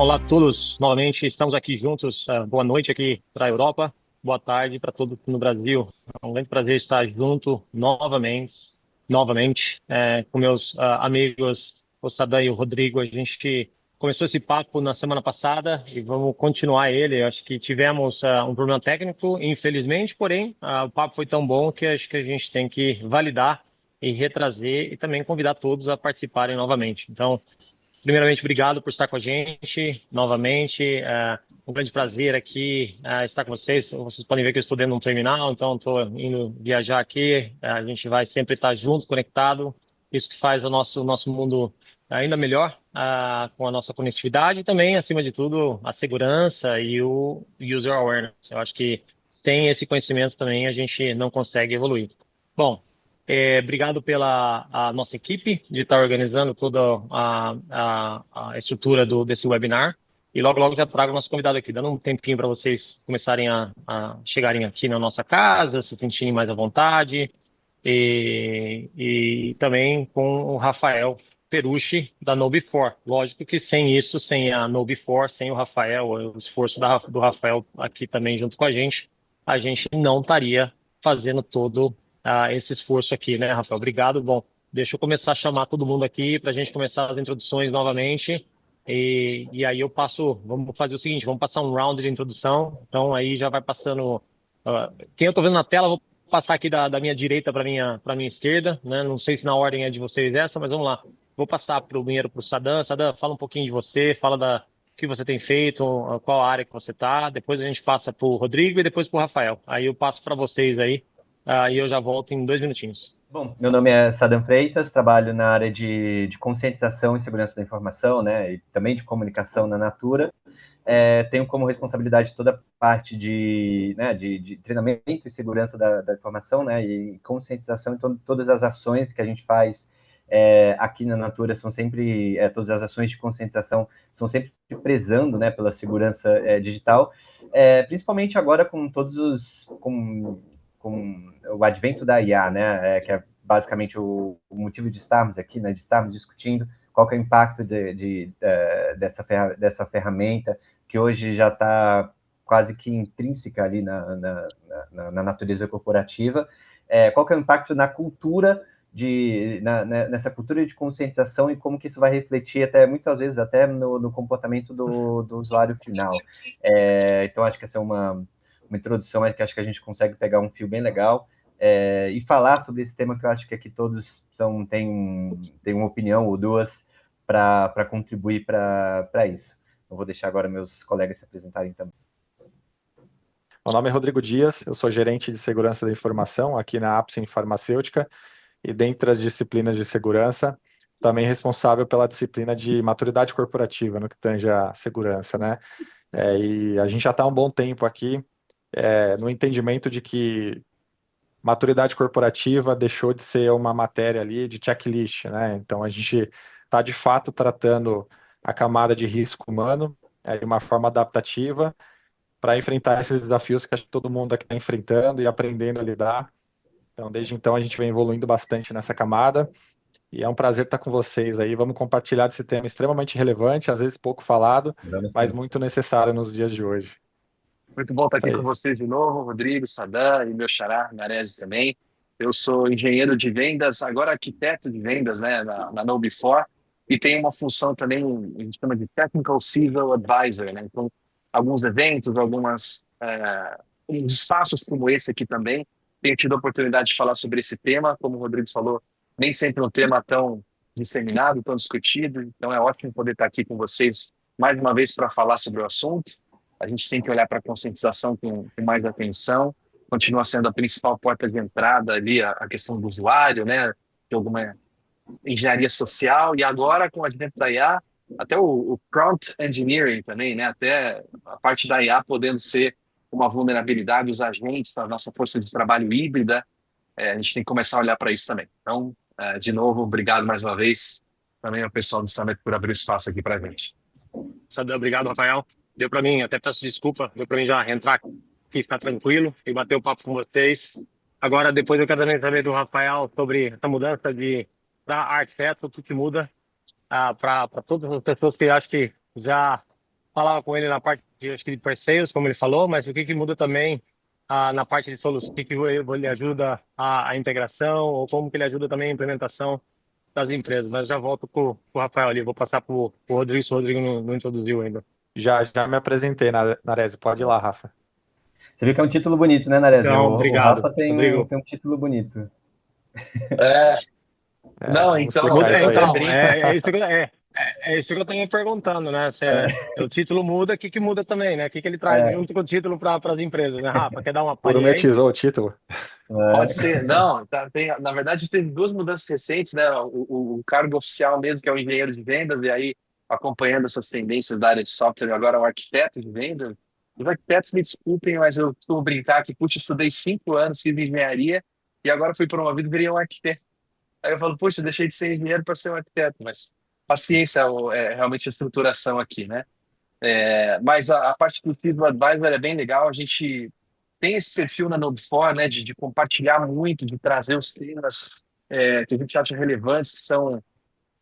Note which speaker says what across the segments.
Speaker 1: Olá a todos, novamente estamos aqui juntos. Boa noite aqui para a Europa, boa tarde para todos no Brasil. É um grande prazer estar junto novamente com meus amigos, o Sadam e o Rodrigo. A gente começou esse papo na semana passada e vamos continuar ele. Eu acho que tivemos um problema técnico, infelizmente, porém o papo foi tão bom que acho que a gente tem que validar e retrazer e também convidar todos a participarem novamente. Então, primeiramente, obrigado por estar com a gente novamente. É um grande prazer aqui estar com vocês. Vocês podem ver que eu estou dentro de um terminal, então estou indo viajar aqui. A gente vai sempre estar junto, conectado. Isso que faz o nosso mundo ainda melhor com a nossa conectividade e também, acima de tudo, a segurança e o user awareness. Eu acho que sem esse conhecimento também a gente não consegue evoluir. Bom, obrigado pela a nossa equipe de estar organizando toda a estrutura desse webinar. E logo, logo já trago o nosso convidado aqui, dando um tempinho para vocês começarem a chegarem aqui na nossa casa, se sentirem mais à vontade. E também com o Rafael Perucci, da KnowBe4. Lógico que sem isso, sem a KnowBe4, sem o Rafael, o esforço do Rafael aqui também junto com a gente não estaria fazendo todo esse esforço aqui, né, Rafael? Obrigado. Bom, deixa eu começar a chamar todo mundo aqui para a gente começar as introduções novamente. E aí vamos fazer o seguinte, vamos passar um round de introdução. Então aí já vai passando. Quem eu estou vendo na tela, vou passar aqui da minha direita para minha esquerda, né? Não sei se na ordem é de vocês essa, mas vamos lá. Vou passar primeiro para o Sadam. Sadam, fala um pouquinho de você, fala o que você tem feito, qual área que você está. Depois a gente passa para o Rodrigo e depois para o Rafael. Aí eu passo para vocês aí. E eu já volto em 2 minutinhos.
Speaker 2: Bom, meu nome é Sadam Freitas, trabalho na área de conscientização e segurança da informação, né, e também de comunicação na Natura. Tenho como responsabilidade toda a parte de treinamento e segurança da informação, né, e conscientização. Então, todas as ações que a gente faz aqui na Natura são sempre, todas as ações de conscientização são sempre prezando, né, pela segurança digital, principalmente agora com com o advento da IA, né, que é basicamente o motivo de estarmos aqui, né, de estarmos discutindo qual que é o impacto dessa ferramenta, que hoje já está quase que intrínseca ali na natureza corporativa, qual que é o impacto na cultura, nessa cultura de conscientização e como que isso vai refletir até, muitas vezes, até no comportamento do usuário final. Então, acho que essa é uma introdução que acho que a gente consegue pegar um fio bem legal e falar sobre esse tema que eu acho que aqui todos têm uma opinião ou duas para contribuir para isso. Eu vou deixar agora meus colegas se apresentarem também.
Speaker 3: Meu nome é Rodrigo Dias, eu sou gerente de segurança da informação aqui na Apsen Farmacêutica e dentre as disciplinas de segurança, também responsável pela disciplina de maturidade corporativa no que tange a segurança, né? E a gente já está há um bom tempo aqui no entendimento de que maturidade corporativa deixou de ser uma matéria ali de checklist, né? Então a gente está de fato tratando a camada de risco humano de uma forma adaptativa para enfrentar esses desafios que acho que todo mundo aqui está enfrentando e aprendendo a lidar. Então, desde então, a gente vem evoluindo bastante nessa camada e é um prazer estar com vocês aí. Vamos compartilhar desse tema extremamente relevante, às vezes pouco falado, mas muito necessário nos dias de hoje.
Speaker 4: Muito bom estar
Speaker 3: Isso
Speaker 4: aqui
Speaker 3: aí.
Speaker 4: com vocês de novo, Rodrigo, Sadam e meu xará, Narese também. Eu sou engenheiro de vendas, agora arquiteto de vendas, né, na KnowBe4, e tenho uma função também, a gente chama de Technical Civil Advisor, né? Então, alguns eventos, uns espaços como esse aqui também, tenho tido a oportunidade de falar sobre esse tema, como o Rodrigo falou, nem sempre um tema tão disseminado, tão discutido, então é ótimo poder estar aqui com vocês mais uma vez para falar sobre o assunto. A gente tem que olhar para a conscientização com mais atenção. Continua sendo a principal porta de entrada ali, a questão do usuário, né? De alguma engenharia social. E agora, com o advento da IA, até o prompt engineering também, né? Até a parte da IA podendo ser uma vulnerabilidade dos agentes da nossa força de trabalho híbrida. A gente tem que começar a olhar para isso também. Então, de novo, obrigado mais uma vez também ao pessoal do Summit por abrir o espaço aqui para a gente.
Speaker 1: Obrigado, Rafael. Deu para mim, até peço desculpa, deu para mim já entrar aqui, ficar tranquilo e bater o papo com vocês. Agora, depois eu quero também saber do Rafael sobre essa mudança para arquiteto, o que muda para todas as pessoas que acho que já falava com ele na parte de, acho que de pre-sales, como ele falou, mas o que muda também na parte de solução, o que ele ajuda a integração, ou como que ele ajuda também a implementação das empresas. Mas já volto com o Rafael ali, vou passar para o Rodrigo, se o Rodrigo não introduziu ainda.
Speaker 3: Já me apresentei, Narese. Pode ir lá, Rafa.
Speaker 2: Você viu que é um título bonito, né, Narese?
Speaker 1: Então,
Speaker 2: O
Speaker 1: obrigado,
Speaker 2: Rafa tem
Speaker 1: Rodrigo.
Speaker 2: um título bonito.
Speaker 4: Não,
Speaker 3: Vamos
Speaker 4: então,
Speaker 3: explicar isso aí.
Speaker 4: eu
Speaker 1: Então,
Speaker 4: brinco.
Speaker 1: é isso que eu estava me perguntando, né? O título muda, o que muda também, né? O que ele traz junto com o título para as empresas, né, Rafa? Quer dar uma palhinha aí?
Speaker 3: Gourmetizou o título?
Speaker 4: Pode ser. Não, na verdade, teve duas mudanças recentes, né? O cargo oficial mesmo, que é o engenheiro de vendas, e aí acompanhando essas tendências da área de software, agora é o arquiteto de vendas. Os arquitetos me desculpem, mas eu costumo brincar que, puxa, estudei 5 anos, fiz engenharia, e agora fui promovido e virei um arquiteto. Aí eu falo, puxa, deixei de ser engenheiro para ser um arquiteto, mas paciência é realmente a estruturação aqui, né? Mas a parte do Field Advisor é bem legal. A gente tem esse perfil na Node4, né, de compartilhar muito, de trazer os temas que a gente acha relevantes, que são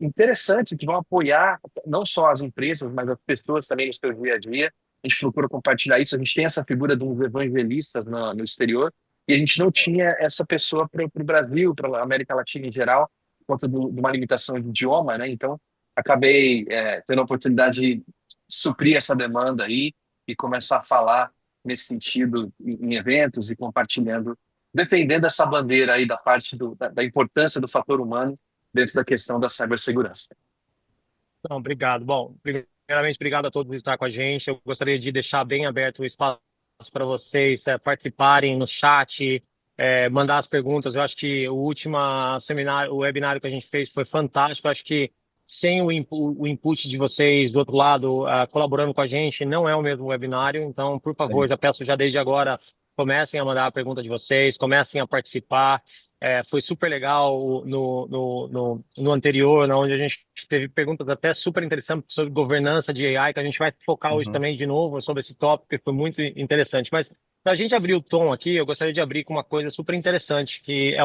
Speaker 4: interessantes, que vão apoiar não só as empresas, mas as pessoas também no seu dia a dia. A gente procura compartilhar isso. A gente tem essa figura de uns evangelistas no exterior, e a gente não tinha essa pessoa para o Brasil, para a América Latina em geral, por conta de uma limitação de idioma, né? Então, acabei tendo a oportunidade de suprir essa demanda aí e começar a falar nesse sentido em eventos e compartilhando, defendendo essa bandeira aí da parte da importância do fator humano dentro da questão da cibersegurança.
Speaker 1: Não, obrigado. Bom, primeiramente, obrigado a todos por estar com a gente. Eu gostaria de deixar bem aberto o espaço para vocês participarem no chat, mandar as perguntas. Eu acho que o último seminário, o webinário que a gente fez foi fantástico. Eu acho que sem o input de vocês do outro lado, colaborando com a gente, não é o mesmo webinário. Então, por favor, já peço já desde agora, comecem a mandar a pergunta de vocês, comecem a participar. Foi super legal no anterior, onde a gente teve perguntas até super interessantes sobre governança de AI, que a gente vai focar hoje também de novo sobre esse tópico, que foi muito interessante. Mas para a gente abrir o tom aqui, eu gostaria de abrir com uma coisa super interessante, que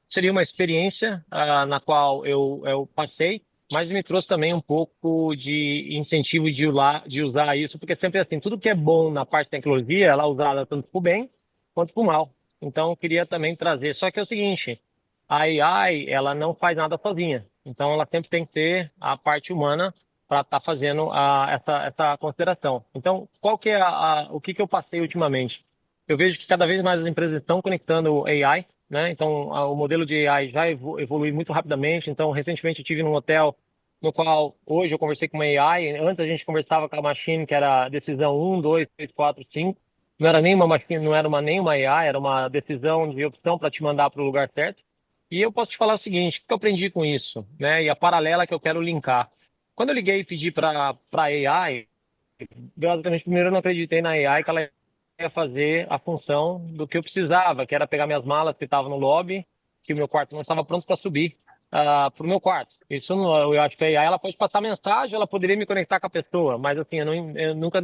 Speaker 1: seria uma experiência na qual eu passei, mas me trouxe também um pouco de incentivo de usar isso, porque sempre assim, tudo que é bom na parte de tecnologia, ela é usada tanto para o bem quanto para o mal. Então, eu queria também trazer. Só que é o seguinte, a AI, ela não faz nada sozinha. Então, ela sempre tem que ter a parte humana para estar fazendo essa consideração. Então, qual que é o que eu passei ultimamente? Eu vejo que cada vez mais as empresas estão conectando AI, né? Então, o modelo de AI já evolui muito rapidamente. Então, recentemente eu tive num hotel no qual hoje eu conversei com uma AI. Antes a gente conversava com a machine, que era decisão 1, 2, 3, 4, 5. Não era nem uma machine, não era nem uma AI, era uma decisão de opção para te mandar para o lugar certo. E eu posso te falar o seguinte, o que eu aprendi com isso, né? E a paralela que eu quero linkar. Quando eu liguei e pedi para AI, basicamente, primeiro eu não acreditei na AI que ela ia fazer a função do que eu precisava, que era pegar minhas malas que estavam no lobby, que o meu quarto não estava pronto para subir para o meu quarto. Isso eu acho que a AI ela pode passar mensagem, ela poderia me conectar com a pessoa, mas assim, eu nunca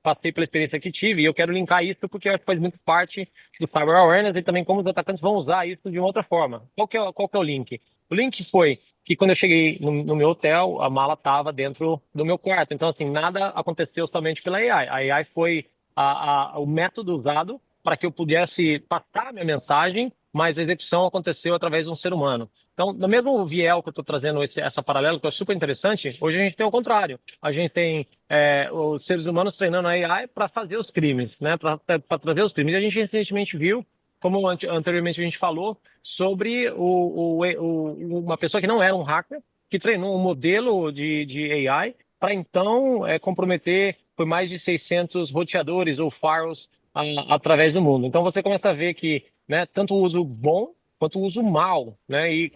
Speaker 1: passei pela experiência que tive e eu quero linkar isso porque eu acho que faz muito parte do Cyber Awareness e também como os atacantes vão usar isso de uma outra forma. Qual que é o link? O link foi que quando eu cheguei no meu hotel, a mala estava dentro do meu quarto. Então, assim, nada aconteceu somente pela AI. A AI foi o método usado para que eu pudesse passar a minha mensagem, mas a execução aconteceu através de um ser humano. Então, no mesmo viés que eu estou trazendo essa paralela, que é super interessante, hoje a gente tem o contrário. A gente tem os seres humanos treinando a AI para fazer os crimes, né? Para trazer os crimes. E a gente recentemente viu, como anteriormente a gente falou, sobre uma pessoa que não era um hacker, que treinou um modelo de AI para então comprometer por mais de 600 roteadores ou firewalls através do mundo. Então você começa a ver que, né, tanto o uso bom quanto o uso mal, né? E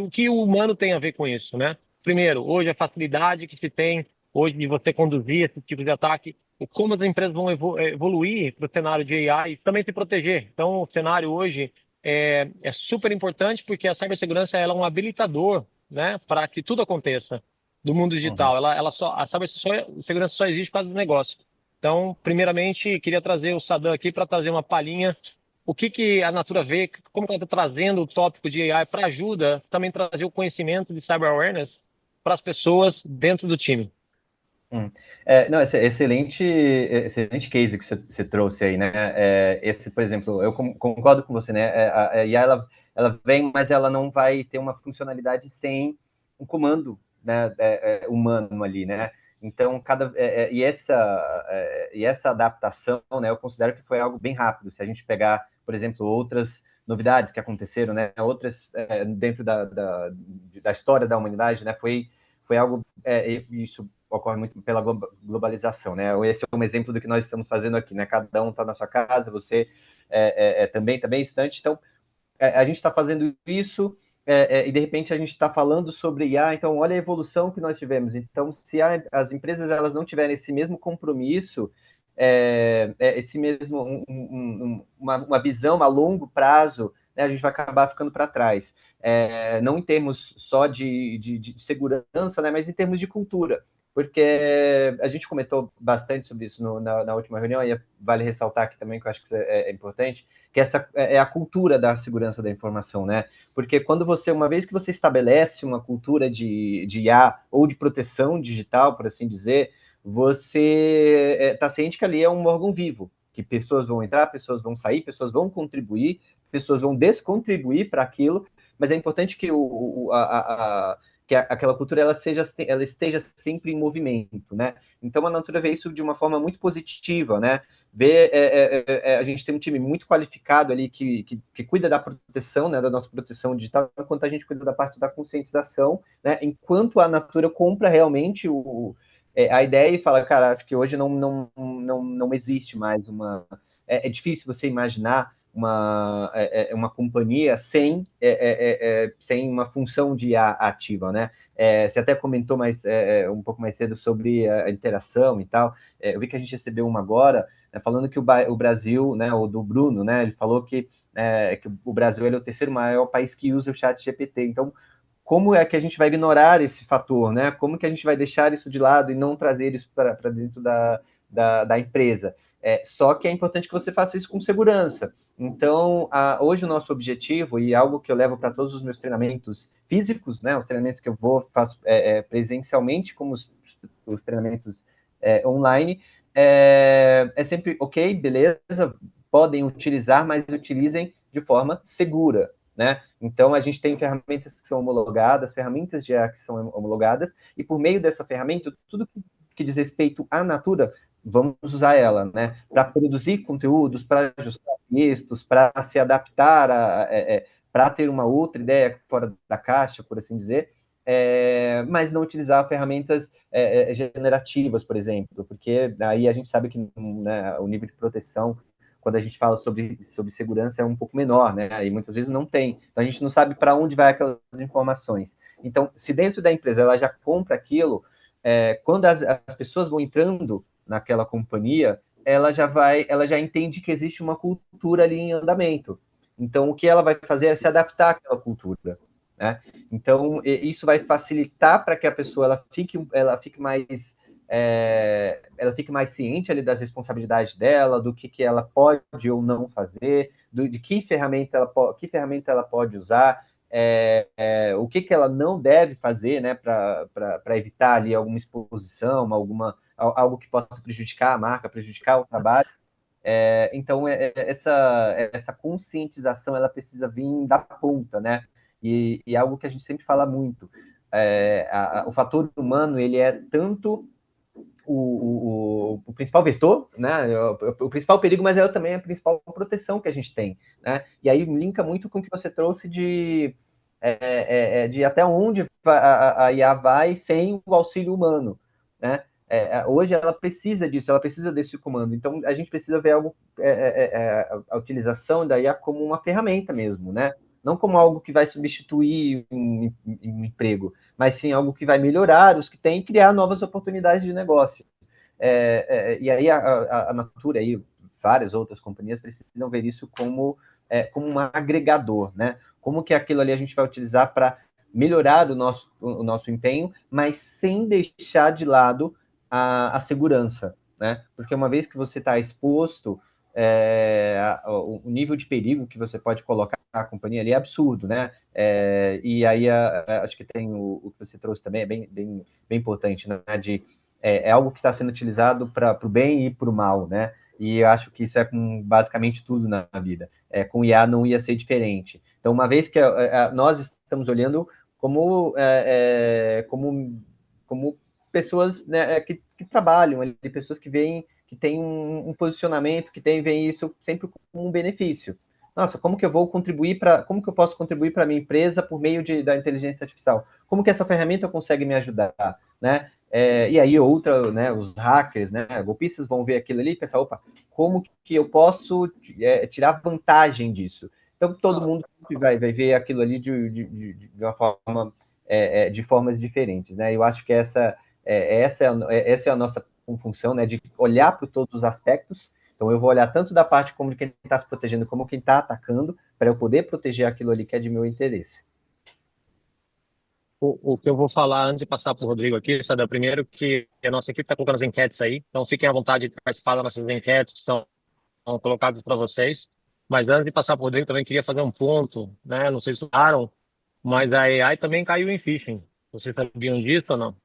Speaker 1: o que o humano tem a ver com isso, né? Primeiro, hoje a facilidade que se tem hoje de você conduzir esse tipo de ataque, e como as empresas vão evoluir para o cenário de AI e também se proteger. Então, o cenário hoje é super importante porque a cibersegurança ela é um habilitador, né, para que tudo aconteça do mundo digital. A cibersegurança só existe por causa do negócio. Então, primeiramente, queria trazer o Sadam aqui para trazer uma palhinha. O que a Natura vê, como ela está trazendo o tópico de AI para ajuda também trazer o conhecimento de cyber awareness para as pessoas dentro do time.
Speaker 2: Não, excelente case que você trouxe aí, né? Esse, por exemplo, eu concordo com você, né? A IA, ela vem, mas ela não vai ter uma funcionalidade sem um comando, né, humano ali, né? Então, e essa adaptação, né, eu considero que foi algo bem rápido. Se a gente pegar, por exemplo, outras novidades que aconteceram, né, outras dentro da história da humanidade, né, foi algo, isso ocorre muito pela globalização, né? Esse é um exemplo do que nós estamos fazendo aqui, né? Cada um está na sua casa, você também está bem distante, então a gente está fazendo isso e de repente a gente está falando sobre IA, então olha a evolução que nós tivemos. Então, se as empresas elas não tiverem esse mesmo compromisso, esse mesmo uma visão a longo prazo, né, a gente vai acabar ficando para trás. Não em termos só de segurança, né, mas em termos de cultura. Porque a gente comentou bastante sobre isso na última reunião, e vale ressaltar aqui também, que eu acho que é importante, que essa é a cultura da segurança da informação, né? Porque uma vez que você estabelece uma cultura de IA ou de proteção digital, por assim dizer, você está ciente que ali é um órgão vivo, que pessoas vão entrar, pessoas vão sair, pessoas vão contribuir, pessoas vão descontribuir para aquilo, mas é importante que que aquela cultura ela esteja sempre em movimento, né? Então a Natura vê isso de uma forma muito positiva, né? A gente tem um time muito qualificado ali que cuida da proteção, né, da nossa proteção digital, enquanto a gente cuida da parte da conscientização, né? Enquanto a Natura compra realmente a ideia e fala, cara, acho que hoje não existe mais uma. É difícil você imaginar uma companhia sem uma função de IA ativa, né? Você até comentou um pouco mais cedo sobre a interação e tal. Eu vi que a gente recebeu uma agora, né, falando que o Brasil, né, o do Bruno, né, ele falou que o Brasil ele é o terceiro maior país que usa o chat GPT. Então, como é que a gente vai ignorar esse fator, né? Como que a gente vai deixar isso de lado e não trazer isso para dentro da empresa? Só que é importante que você faça isso com segurança. Então, hoje o nosso objetivo, e algo que eu levo para todos os meus treinamentos físicos, né? Os treinamentos que eu faço presencialmente, como os treinamentos online, sempre, ok, beleza, podem utilizar, mas utilizem de forma segura, né? Então, a gente tem ferramentas que são homologadas, ferramentas de IA que são homologadas, e por meio dessa ferramenta, tudo que diz respeito à Natura, vamos usar ela, né? Para produzir conteúdos, para ajustar textos, para se adaptar, para ter uma outra ideia fora da caixa, por assim dizer, mas não utilizar ferramentas generativas, por exemplo, porque aí a gente sabe que, né, o nível de proteção, quando a gente fala sobre segurança, é um pouco menor, né? E muitas vezes não tem. Então a gente não sabe para onde vai aquelas informações. Então, se dentro da empresa ela já compra aquilo, quando as pessoas vão entrando naquela companhia, ela já entende que existe uma cultura ali em andamento. Então, o que ela vai fazer é se adaptar àquela cultura, né? Então, isso vai facilitar para que a pessoa ela fique mais ciente ali das responsabilidades dela, do que ela pode ou não fazer, de que ferramenta ela pode usar, o que ela não deve fazer, né, para evitar ali alguma exposição, algo que possa prejudicar a marca, prejudicar o trabalho. Então, essa conscientização ela precisa vir da ponta, né? E algo que a gente sempre fala muito. O fator humano ele é tanto o principal vetor, né? O principal perigo, mas é também a principal proteção que a gente tem, né? E aí linka muito com o que você trouxe de até onde a IA vai sem o auxílio humano, né? Hoje ela precisa disso, ela precisa desse comando. Então a gente precisa ver a utilização da IA como uma ferramenta mesmo, né? Não como algo que vai substituir um emprego, mas sim algo que vai melhorar os que têm e criar novas oportunidades de negócio. E aí a Natura e várias outras companhias precisam ver isso como um agregador, né? Como que aquilo ali a gente vai utilizar para melhorar o nosso empenho, mas sem deixar de lado a segurança, né? Porque uma vez que você está exposto, o nível de perigo que você pode colocar a companhia ali é absurdo, né? E aí acho que tem o que você trouxe também, é bem importante, né? é algo que está sendo utilizado para o bem e para o mal, né? E eu acho que isso é com basicamente tudo na vida. Com IA não ia ser diferente. Então, uma vez que nós estamos olhando como pessoas, né, que trabalham ali, pessoas que veem, que têm um posicionamento, veem isso sempre como um benefício. Nossa, como que eu posso contribuir para a minha empresa por meio da inteligência artificial? Como que essa ferramenta consegue me ajudar, né? E aí né, os hackers, né, golpistas vão ver aquilo ali e pensar, opa, como que eu posso tirar vantagem disso? Então todo mundo vai ver aquilo ali de uma forma, de formas diferentes, né? Eu acho que essa é a nossa função, né, de olhar para todos os aspectos. Então eu vou olhar tanto da parte como quem está se protegendo, como quem está atacando, para eu poder proteger aquilo ali que é de meu interesse.
Speaker 1: O que eu vou falar antes de passar para o Rodrigo aqui, Sada, primeiro que a nossa equipe está colocando as enquetes aí, então fiquem à vontade de participar das nossas enquetes que são colocadas para vocês. Mas antes de passar para o Rodrigo, também queria fazer um ponto, né? Não sei se falaram, mas a AI também caiu em phishing. Vocês sabiam disso ou não?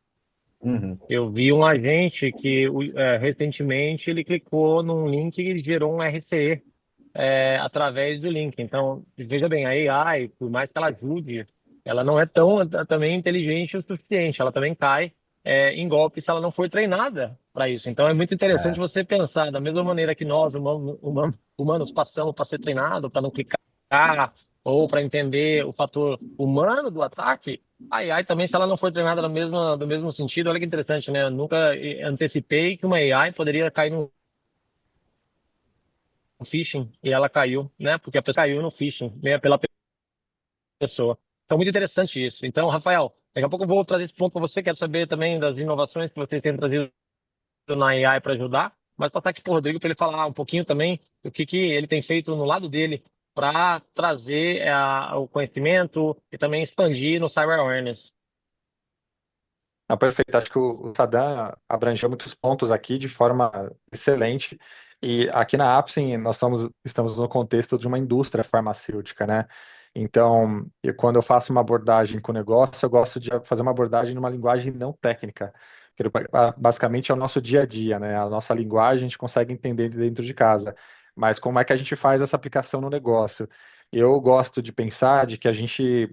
Speaker 2: Uhum.
Speaker 1: Eu vi um agente que recentemente ele clicou num link e gerou um RCE através do link. Então, veja bem, a AI, por mais que ela ajude, ela não é tão também inteligente o suficiente. Ela também cai em golpe se ela não for treinada para isso. Então, é muito interessante você pensar da mesma maneira que nós, humanos, passamos para ser treinado, para não clicar ou para entender o fator humano do ataque. A AI também, se ela não for treinada do mesmo sentido, olha que interessante, né? Eu nunca antecipei que uma AI poderia cair no phishing e ela caiu, né? Porque a pessoa caiu no phishing, né? Pela pessoa. Então, muito interessante isso. Então, Rafael, daqui a pouco eu vou trazer esse ponto para você. Quero saber também das inovações que vocês têm trazido na AI para ajudar, mas passar aqui para o Rodrigo para ele falar um pouquinho também do que ele tem feito no lado dele para trazer o conhecimento e também expandir no Cyber Awareness.
Speaker 3: Não, perfeito. Acho que o Sadam abrangeu muitos pontos aqui de forma excelente. E aqui na Apsen nós estamos no contexto de uma indústria farmacêutica, né? Então, quando eu faço uma abordagem com o negócio, eu gosto de fazer uma abordagem numa linguagem não técnica. Que basicamente é o nosso dia a dia, né? A nossa linguagem a gente consegue entender dentro de casa. Mas como é que a gente faz essa aplicação no negócio? Eu gosto de pensar de que a gente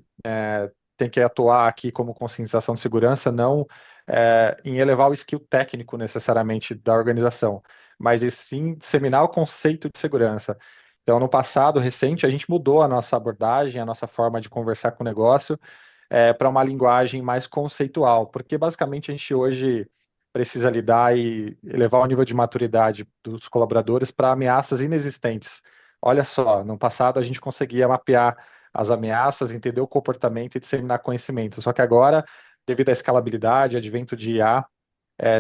Speaker 3: tem que atuar aqui como conscientização de segurança, não em elevar o skill técnico necessariamente da organização, mas e sim disseminar o conceito de segurança. Então, no passado recente, a gente mudou a nossa abordagem, a nossa forma de conversar com o negócio para uma linguagem mais conceitual, porque basicamente a gente hoje precisa lidar e elevar o nível de maturidade dos colaboradores para ameaças inexistentes. Olha só, no passado a gente conseguia mapear as ameaças, entender o comportamento e disseminar conhecimento. Só que agora, devido à escalabilidade, advento de IA,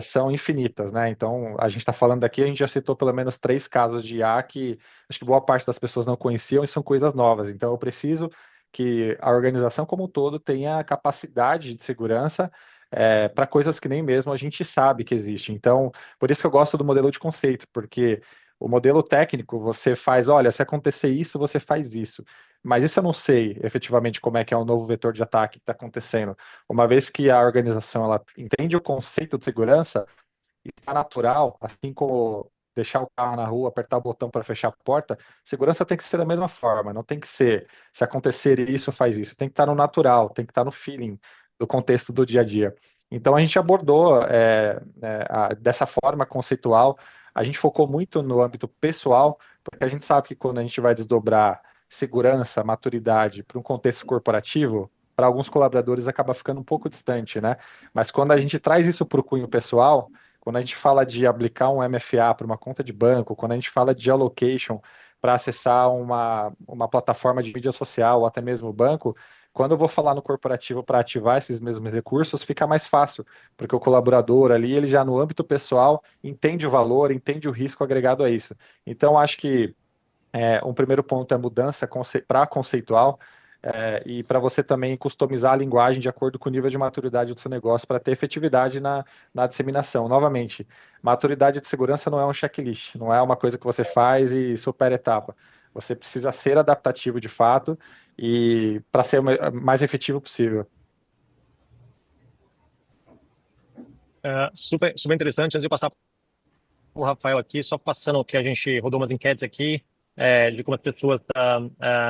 Speaker 3: são infinitas, né? Então, a gente está falando aqui, a gente já citou pelo menos 3 casos de IA que acho que boa parte das pessoas não conheciam e são coisas novas. Então, eu preciso que a organização como um todo tenha capacidade de segurança para coisas que nem mesmo a gente sabe que existe. Então, por isso que eu gosto do modelo de conceito, porque o modelo técnico, você faz, olha, se acontecer isso, você faz isso. Mas isso eu não sei efetivamente como é que é o novo vetor de ataque que está acontecendo. Uma vez que a organização ela entende o conceito de segurança, e está natural, assim como deixar o carro na rua, apertar o botão para fechar a porta, segurança tem que ser da mesma forma, não tem que ser, se acontecer isso, faz isso. Tem que estar no natural, tem que estar no feeling do contexto do dia a dia. Então a gente abordou dessa forma conceitual, a gente focou muito no âmbito pessoal, porque a gente sabe que quando a gente vai desdobrar segurança, maturidade para um contexto corporativo, para alguns colaboradores acaba ficando um pouco distante, né? Mas quando a gente traz isso para o cunho pessoal, quando a gente fala de aplicar um MFA para uma conta de banco, quando a gente fala de geolocation para acessar uma plataforma de mídia social ou até mesmo o banco, quando eu vou falar no corporativo para ativar esses mesmos recursos, fica mais fácil, porque o colaborador ali, ele já no âmbito pessoal, entende o valor, entende o risco agregado a isso. Então, acho que um primeiro ponto é mudança para conceitual, e para você também customizar a linguagem de acordo com o nível de maturidade do seu negócio para ter efetividade na disseminação. Novamente, maturidade de segurança não é um checklist, não é uma coisa que você faz e supera etapa. Você precisa ser adaptativo de fato e para ser o mais efetivo possível.
Speaker 1: Super, super interessante. Antes de eu passar o Rafael aqui, só passando o que a gente rodou umas enquetes aqui, de como as pessoas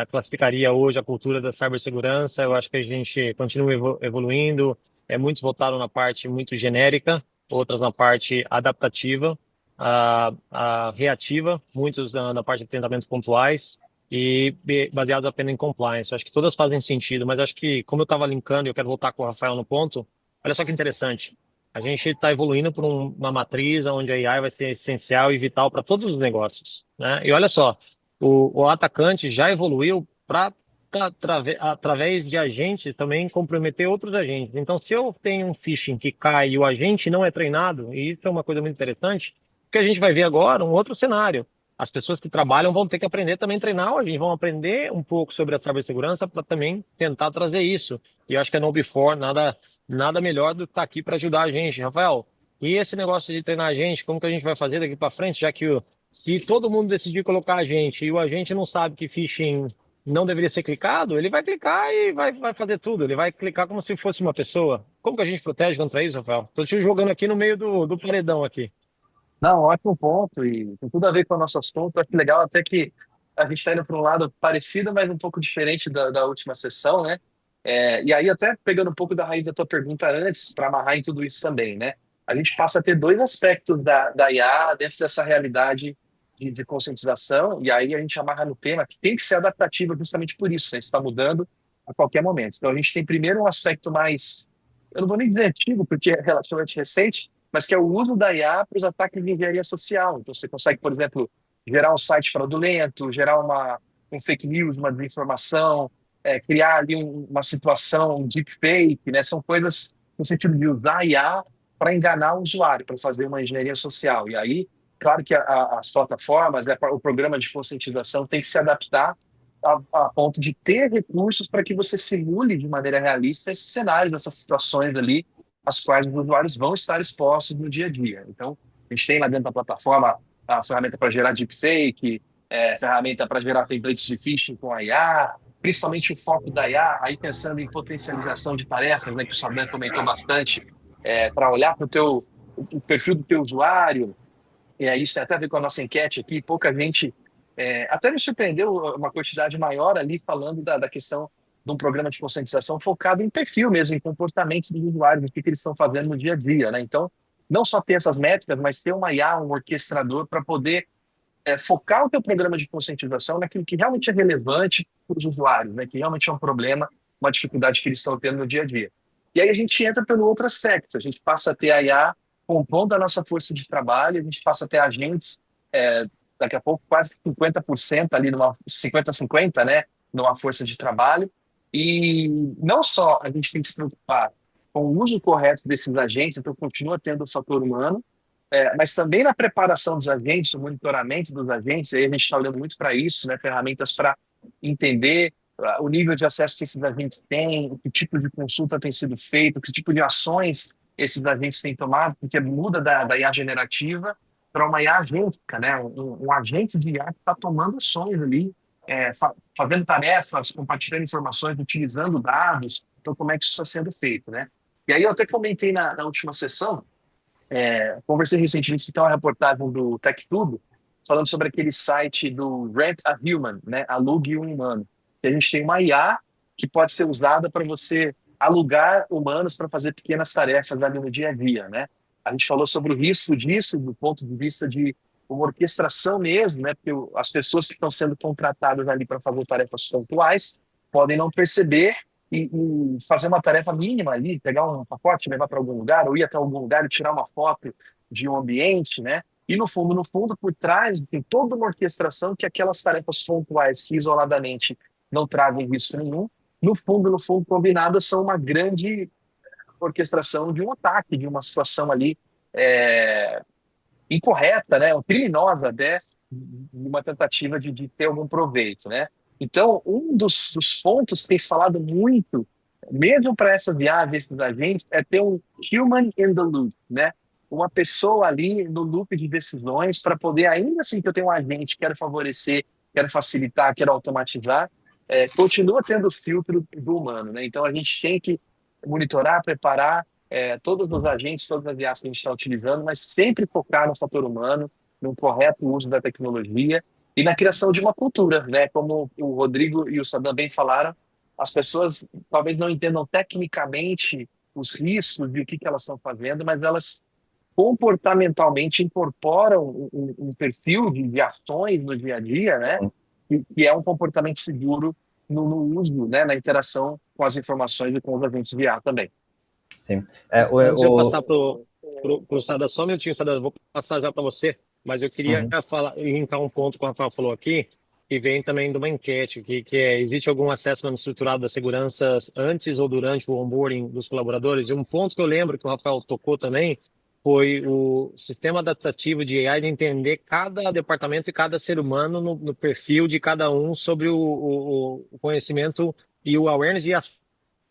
Speaker 1: classificaria hoje a cultura da cibersegurança. Eu acho que a gente continua evoluindo. Muitos votaram na parte muito genérica, outras na parte adaptativa, reativa, muitos na parte de tratamentos pontuais e baseados apenas em compliance. Eu acho que todas fazem sentido, mas acho que, como eu estava linkando, e eu quero voltar com o Rafael no ponto, olha só que interessante. A gente está evoluindo por uma matriz onde a AI vai ser essencial e vital para todos os negócios, né? E olha só, o atacante já evoluiu para, através de agentes, também comprometer outros agentes. Então, se eu tenho um phishing que cai e o agente não é treinado, e isso é uma coisa muito interessante, porque a gente vai ver agora um outro cenário. As pessoas que trabalham vão ter que aprender também a treinar, a gente vão aprender um pouco sobre a cibersegurança para também tentar trazer isso. E eu acho que a KnowBe4 nada melhor do que estar aqui para ajudar a gente, Rafael. E esse negócio de treinar a gente, como que a gente vai fazer daqui para frente, já que se todo mundo decidir colocar a gente e o agente não sabe que phishing não deveria ser clicado, ele vai clicar e vai fazer tudo. Ele vai clicar como se fosse uma pessoa. Como que a gente protege contra isso, Rafael? Estou te jogando aqui no meio do paredão aqui.
Speaker 4: Não, ótimo ponto, e tem tudo a ver com o nosso assunto. Acho legal até que a gente está indo para um lado parecido, mas um pouco diferente da última sessão, né? E aí, até pegando um pouco da raiz da tua pergunta antes, para amarrar em tudo isso também, né? A gente passa a ter dois aspectos da IA dentro dessa realidade de conscientização, e aí a gente amarra no tema que tem que ser adaptativo justamente por isso, né? Isso está mudando a qualquer momento. Então, a gente tem primeiro um aspecto mais, eu não vou nem dizer antigo, porque é relativamente recente, mas que é o uso da IA para os ataques de engenharia social. Então, você consegue, por exemplo, gerar um site fraudulento, gerar um fake news, uma desinformação, criar ali uma situação, um deepfake, né? São coisas no sentido de usar a IA para enganar o usuário, para fazer uma engenharia social. E aí, claro que as plataformas, o programa de conscientização tem que se adaptar a ponto de ter recursos para que você simule de maneira realista esses cenários, essas situações ali às quais os usuários vão estar expostos no dia a dia. Então, a gente tem lá dentro da plataforma a ferramenta para gerar deepfake, ferramenta para gerar templates de phishing com a IA, principalmente o foco da IA, aí pensando em potencialização de tarefas, né, que o Saban comentou bastante, para olhar para o perfil do teu usuário, e aí isso tem até a ver com a nossa enquete aqui, pouca gente, até me surpreendeu uma quantidade maior ali falando da questão de um programa de conscientização focado em perfil mesmo, em comportamento dos usuários, o que eles estão fazendo no dia a dia, né? Então, não só ter essas métricas, mas ter uma IA, um orquestrador para poder focar o teu programa de conscientização naquilo que realmente é relevante para os usuários, né? Que realmente é um problema, uma dificuldade que eles estão tendo no dia a dia. E aí a gente entra pelo outro aspecto, a gente passa a ter a IA compondo a nossa força de trabalho, a gente passa a ter agentes, daqui a pouco quase 50% ali, numa 50-50, né? Numa força de trabalho. E não só a gente tem que se preocupar com o uso correto desses agentes, então continua tendo o fator humano, mas também na preparação dos agentes, o monitoramento dos agentes, aí a gente está olhando muito para isso, né? Ferramentas para entender o nível de acesso que esses agentes têm, que tipo de consulta tem sido feito, que tipo de ações esses agentes têm tomado, porque muda da IA generativa para uma IA agêntica, né? Um agente de IA que está tomando ações ali, fazendo tarefas, compartilhando informações, utilizando dados. Então, como é que isso está sendo feito, né? E aí eu até comentei na última sessão, conversei recentemente com uma reportagem do TechTudo, falando sobre aquele site do Rent a Human, né? Alugue um humano. E a gente tem uma IA que pode ser usada para você alugar humanos para fazer pequenas tarefas ali no dia a dia, né? A gente falou sobre o risco disso do ponto de vista de uma orquestração mesmo, né? Porque as pessoas que estão sendo contratadas ali para fazer tarefas pontuais podem não perceber e fazer uma tarefa mínima ali, pegar um pacote, levar para algum lugar, ou ir até algum lugar e tirar uma foto de um ambiente, né? E no fundo, por trás tem toda uma orquestração que aquelas tarefas pontuais que isoladamente não trazem risco nenhum, no fundo, combinadas são uma grande orquestração de um ataque, de uma situação ali incorreta, né? Criminosa até, uma tentativa de ter algum proveito, né? Então, um dos pontos que tem se falado muito, mesmo para essas viagens, esses agentes, é ter um human in the loop, né? Uma pessoa ali no loop de decisões para poder, ainda assim que eu tenho um agente, quero favorecer, quero facilitar, quero automatizar, continua tendo o filtro do humano, né? Então, a gente tem que monitorar, preparar todos os agentes, todas as IAs que a gente está utilizando, mas sempre focar no fator humano, no correto uso da tecnologia e na criação de uma cultura, né? Como o Rodrigo e o Sadam bem falaram, as pessoas talvez não entendam tecnicamente os riscos de o que elas estão fazendo, mas elas comportamentalmente incorporam um perfil de ações no dia a dia, né? Que é um comportamento seguro no uso, né? Na interação com as informações e com os agentes de IA também.
Speaker 2: Sim.
Speaker 1: Antes de eu passar para o Sada, só um minutinho, Sada, eu vou passar já para você, mas eu queria linkar um ponto que o Rafael falou aqui, que vem também de uma enquete, que existe algum assessment estruturado da segurança antes ou durante o onboarding dos colaboradores? E um ponto que eu lembro que o Rafael tocou também foi o sistema adaptativo de AI de entender cada departamento e cada ser humano no perfil de cada um sobre o conhecimento e o awareness e as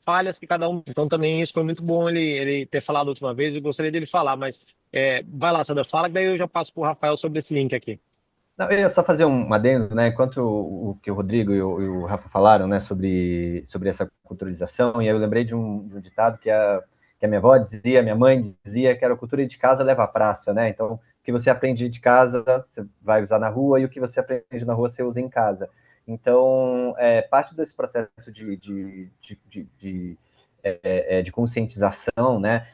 Speaker 1: falhas que cada um. Então também isso foi muito bom ele ter falado a última vez, eu gostaria dele falar, mas vai lá, Sada, fala, que daí eu já passo para o Rafael sobre esse link aqui.
Speaker 2: Não, eu ia só fazer um adendo, né? Enquanto o que o Rodrigo e o Rafa falaram, né, sobre essa culturalização, e aí eu lembrei de um ditado que a minha avó dizia, minha mãe dizia, que era a cultura de casa leva à praça, né? Então, o que você aprende de casa, você vai usar na rua, e o que você aprende na rua, você usa em casa. Então, parte desse processo de conscientização, né?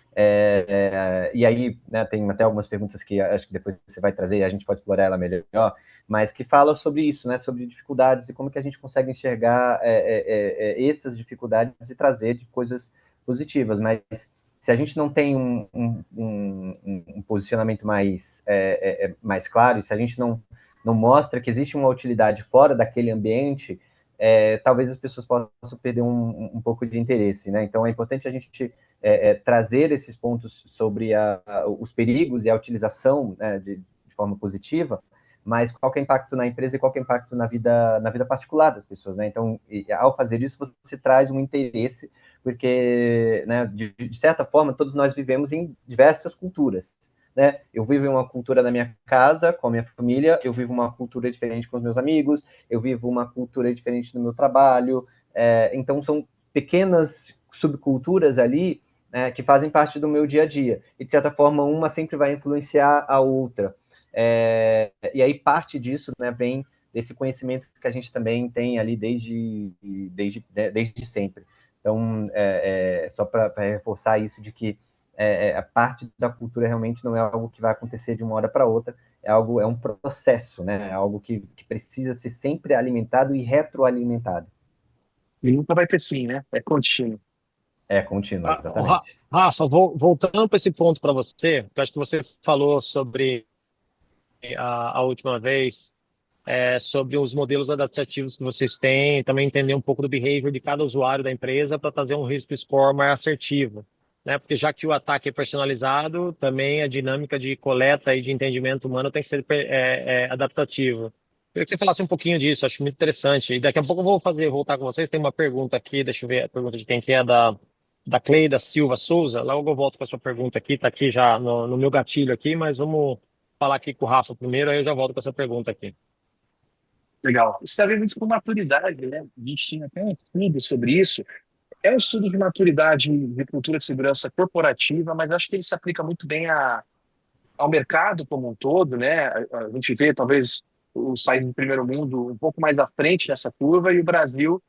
Speaker 2: E aí, né, tem até algumas perguntas que acho que depois você vai trazer e a gente pode explorar ela melhor, mas que fala sobre isso, né? Sobre dificuldades e como que a gente consegue enxergar essas dificuldades e trazer de coisas positivas. Mas se a gente não tem um posicionamento mais claro, e se a gente não mostra que existe uma utilidade fora daquele ambiente, talvez as pessoas possam perder um pouco de interesse, né? Então é importante a gente trazer esses pontos sobre os perigos e a utilização, né, de forma positiva, mas qual que é o impacto na empresa e qual que é o impacto na vida particular das pessoas, né? Então, ao fazer isso, você traz um interesse, porque, né, de certa forma, todos nós vivemos em diversas culturas, né? Eu vivo uma cultura na minha casa, com a minha família, eu vivo uma cultura diferente com os meus amigos, eu vivo uma cultura diferente no meu trabalho, então são pequenas subculturas ali, né, que fazem parte do meu dia a dia, e de certa forma uma sempre vai influenciar a outra, e aí parte disso, né, vem desse conhecimento que a gente também tem ali desde sempre. Então, só para reforçar isso de que a parte da cultura realmente não é algo que vai acontecer de uma hora para outra, é um processo, né? É algo que precisa ser sempre alimentado e retroalimentado.
Speaker 4: E nunca vai ter fim, né? É contínuo.
Speaker 2: É contínuo, exatamente.
Speaker 1: Rafa, voltando para esse ponto para você, que eu acho que você falou sobre a última vez, sobre os modelos adaptativos que vocês têm, também entender um pouco do behavior de cada usuário da empresa para trazer um risco score mais assertivo, né? Porque já que o ataque é personalizado, também a dinâmica de coleta e de entendimento humano tem que ser adaptativa. Queria que você falasse um pouquinho disso, acho muito interessante. E daqui a pouco eu vou voltar com vocês. Tem uma pergunta aqui, deixa eu ver a pergunta de quem que é, da Cleida Silva Souza. Logo eu volto com a sua pergunta aqui, está aqui já no meu gatilho aqui, mas vamos falar aqui com o Rafa primeiro, aí eu já volto com essa pergunta aqui.
Speaker 4: Legal. Isso tem a ver muito com maturidade, né? A gente tinha até um estudo sobre isso. É um estudo de maturidade de cultura de segurança corporativa, mas acho que ele se aplica muito bem ao mercado como um todo, né? A gente vê talvez os países do primeiro mundo um pouco mais à frente nessa curva e o Brasil,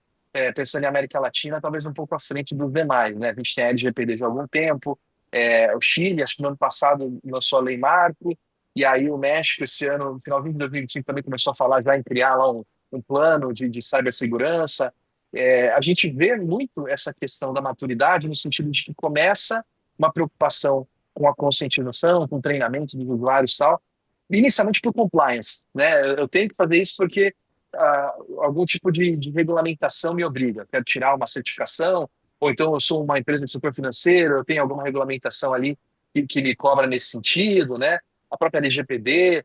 Speaker 4: pensando em América Latina, talvez um pouco à frente dos demais, né? A gente tem a LGPD já há algum tempo, o Chile, acho que no ano passado lançou a Lei Marco, e aí o México esse ano, no finalzinho de 2025, também começou a falar já em criar lá um plano de cibersegurança. A gente vê muito essa questão da maturidade no sentido de que começa uma preocupação com a conscientização, com o treinamento dos usuários e tal, inicialmente por compliance, né? Eu tenho que fazer isso porque algum tipo de regulamentação me obriga. Eu quero tirar uma certificação, ou então eu sou uma empresa de setor financeiro, eu tenho alguma regulamentação ali que me cobra nesse sentido, né? A própria LGPD.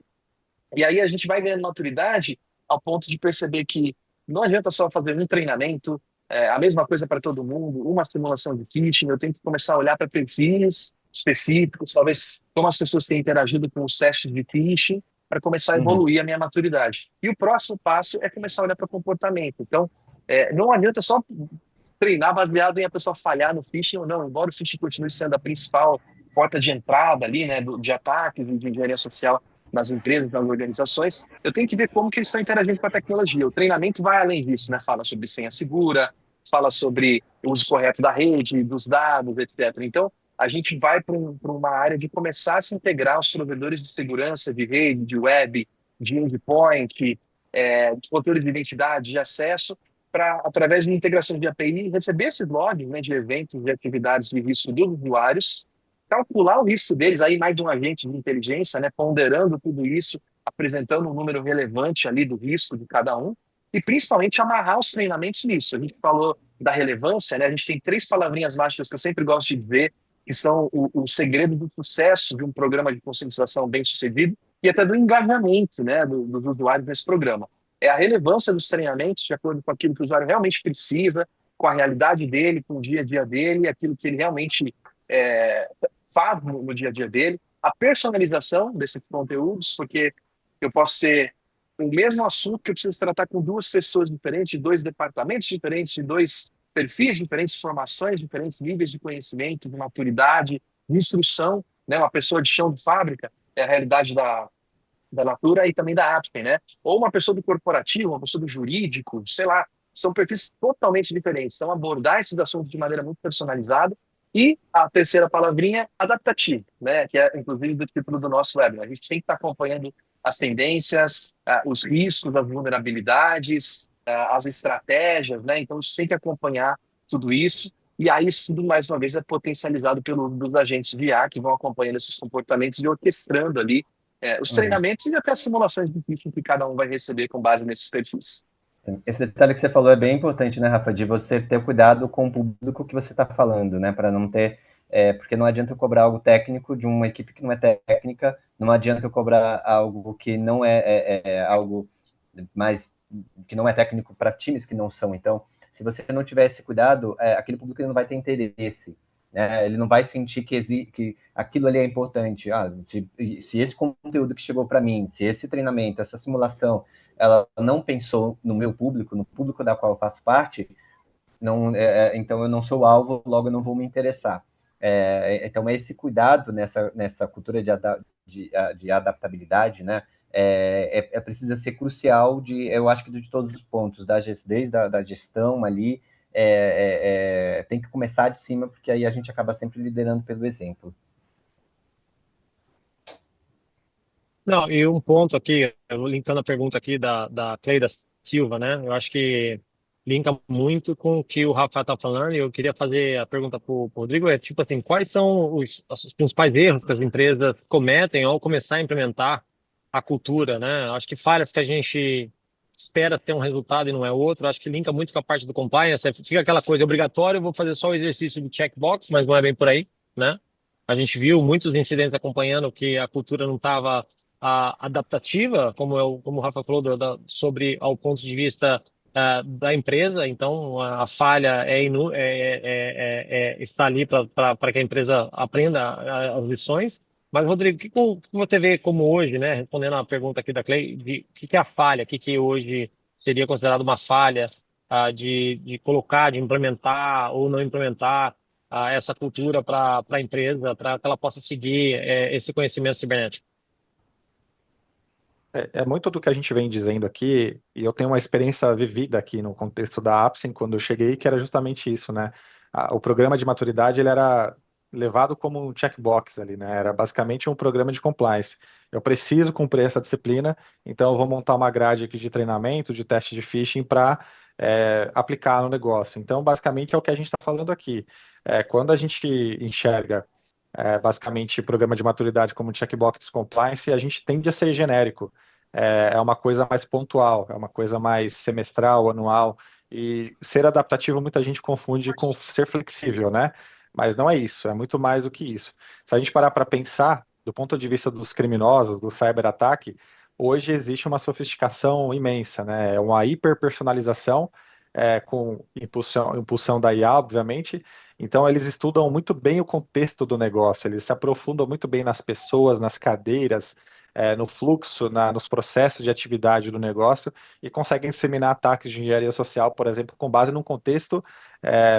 Speaker 4: E aí a gente vai ganhando maturidade ao ponto de perceber que não adianta só fazer um treinamento, a mesma coisa para todo mundo, uma simulação de phishing, eu tenho que começar a olhar para perfis específicos, talvez como as pessoas têm interagido com os testes de phishing, para começar a evoluir a minha maturidade. E o próximo passo é começar a olhar para o comportamento. Então, não adianta só treinar baseado em a pessoa falhar no phishing ou não, embora o phishing continue sendo a principal porta de entrada ali, né, de ataques e de engenharia social nas empresas, nas organizações, eu tenho que ver como que eles estão interagindo com a tecnologia. O treinamento vai além disso, né? Fala sobre senha segura, fala sobre o uso correto da rede, dos dados, etc. Então, a gente vai para uma área de começar a se integrar aos provedores de segurança, de rede, de web, de endpoint, de controle de identidade, de acesso, para, através de integrações de API, receber esses logs, né, de eventos e atividades de risco dos usuários, calcular o risco deles, aí mais de um agente de inteligência, né, ponderando tudo isso, apresentando um número relevante ali do risco de cada um, e principalmente amarrar os treinamentos nisso. A gente falou da relevância, né, a gente tem 3 palavrinhas mágicas que eu sempre gosto de dizer, que são o segredo do sucesso de um programa de conscientização bem-sucedido e até do engajamento, né, dos usuários nesse programa. É a relevância dos treinamentos, de acordo com aquilo que o usuário realmente precisa, com a realidade dele, com o dia a dia dele, aquilo que ele realmente é, faz no dia a dia dele, a personalização desses conteúdos, porque eu posso ter o mesmo assunto que eu preciso tratar com 2 pessoas diferentes, de 2 departamentos diferentes, de 2 perfis diferentes, formações diferentes, níveis de conhecimento, de maturidade, de instrução, né? Uma pessoa de chão de fábrica é a realidade da Natura e também da Appian, né? Ou uma pessoa do corporativo, uma pessoa do jurídico, sei lá, são perfis totalmente diferentes. Então, abordar esses assuntos de maneira muito personalizada. E a terceira palavrinha, adaptativo, né? Que é, inclusive, do título do nosso webinar. A gente tem que estar acompanhando as tendências, os riscos, as vulnerabilidades, as estratégias, né? Então, isso tem que acompanhar tudo isso. E aí, isso tudo, mais uma vez, é potencializado pelo uso dos agentes de IA, que vão acompanhando esses comportamentos e orquestrando ali os treinamentos e até as simulações de phishing que cada um vai receber com base nesses perfis.
Speaker 2: Esse detalhe que você falou é bem importante, né, Rafa, de você ter cuidado com o público que você está falando, né, para não ter, porque não adianta eu cobrar algo técnico de uma equipe que não é técnica, não adianta eu cobrar algo que não é algo mais, que não é técnico para times que não são. Então, se você não tiver esse cuidado, aquele público ele não vai ter interesse, né, ele não vai sentir que aquilo ali é importante. Se esse conteúdo que chegou para mim, se esse treinamento, essa simulação, ela não pensou no meu público, no público da qual eu faço parte, então eu não sou alvo, logo eu não vou me interessar. Então, esse cuidado nessa cultura de adaptabilidade, né, precisa ser crucial, eu acho que de todos os pontos, desde da gestão ali, tem que começar de cima, porque aí a gente acaba sempre liderando pelo exemplo.
Speaker 1: Não, e um ponto aqui, eu linkando a pergunta aqui da Cleida Silva, né? Eu acho que linka muito com o que o Rafa está falando, e eu queria fazer a pergunta para o Rodrigo, tipo assim, quais são os principais erros que as empresas cometem ao começar a implementar a cultura, né? Eu acho que falhas que a gente espera ter um resultado e não é outro, eu acho que linka muito com a parte do compliance, fica aquela coisa obrigatória, eu vou fazer só o exercício de checkbox, mas não é bem por aí, né? A gente viu muitos incidentes acompanhando que a cultura não estava adaptativa, como o Rafa falou, sobre ao ponto de vista da empresa. Então, a falha está ali para que a empresa aprenda as lições. Mas, Rodrigo, o que você vê como hoje, né, respondendo à pergunta aqui da Clay, o que é a falha, o que hoje seria considerado uma falha de colocar, de implementar ou não implementar essa cultura para a empresa, para que ela possa seguir esse conhecimento cibernético?
Speaker 3: É muito do que a gente vem dizendo aqui, e eu tenho uma experiência vivida aqui no contexto da Apsen, quando eu cheguei, que era justamente isso, né? O programa de maturidade, ele era levado como um checkbox ali, né? Era basicamente um programa de compliance. Eu preciso cumprir essa disciplina, então eu vou montar uma grade aqui de treinamento, de teste de phishing para aplicar no negócio. Então, basicamente, é o que a gente está falando aqui. Quando a gente enxerga basicamente programa de maturidade como checkbox compliance, a gente tende a ser genérico. É uma coisa mais pontual, é uma coisa mais semestral, anual, e ser adaptativo muita gente confunde com ser flexível, né? Mas não é isso, é muito mais do que isso. Se a gente parar para pensar, do ponto de vista dos criminosos, do cyberataque, hoje existe uma sofisticação imensa, né? É uma hiperpersonalização, com impulsão da IA, obviamente. Então, eles estudam muito bem o contexto do negócio, eles se aprofundam muito bem nas pessoas, nas cadeiras, no fluxo, nos processos de atividade do negócio e conseguem disseminar ataques de engenharia social, por exemplo, com base num contexto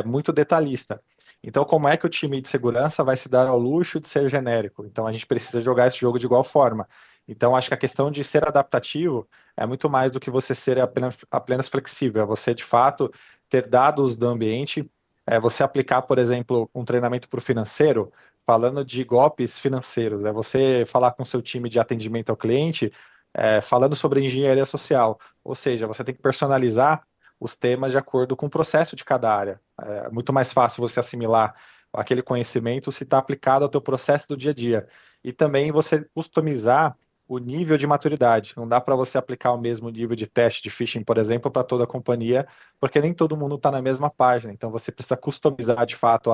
Speaker 3: muito detalhista. Então, como é que o time de segurança vai se dar ao luxo de ser genérico? Então, a gente precisa jogar esse jogo de igual forma. Então, acho que a questão de ser adaptativo é muito mais do que você ser apenas flexível, é você, de fato, ter dados do ambiente, você aplicar, por exemplo, um treinamento para o financeiro, falando de golpes financeiros, é você falar com o seu time de atendimento ao cliente, falando sobre engenharia social, ou seja, você tem que personalizar os temas de acordo com o processo de cada área. É muito mais fácil você assimilar aquele conhecimento se está aplicado ao teu processo do dia a dia. E também você customizar o nível de maturidade. Não dá para você aplicar o mesmo nível de teste de phishing, por exemplo, para toda a companhia, porque nem todo mundo está na mesma página. Então você precisa customizar de fato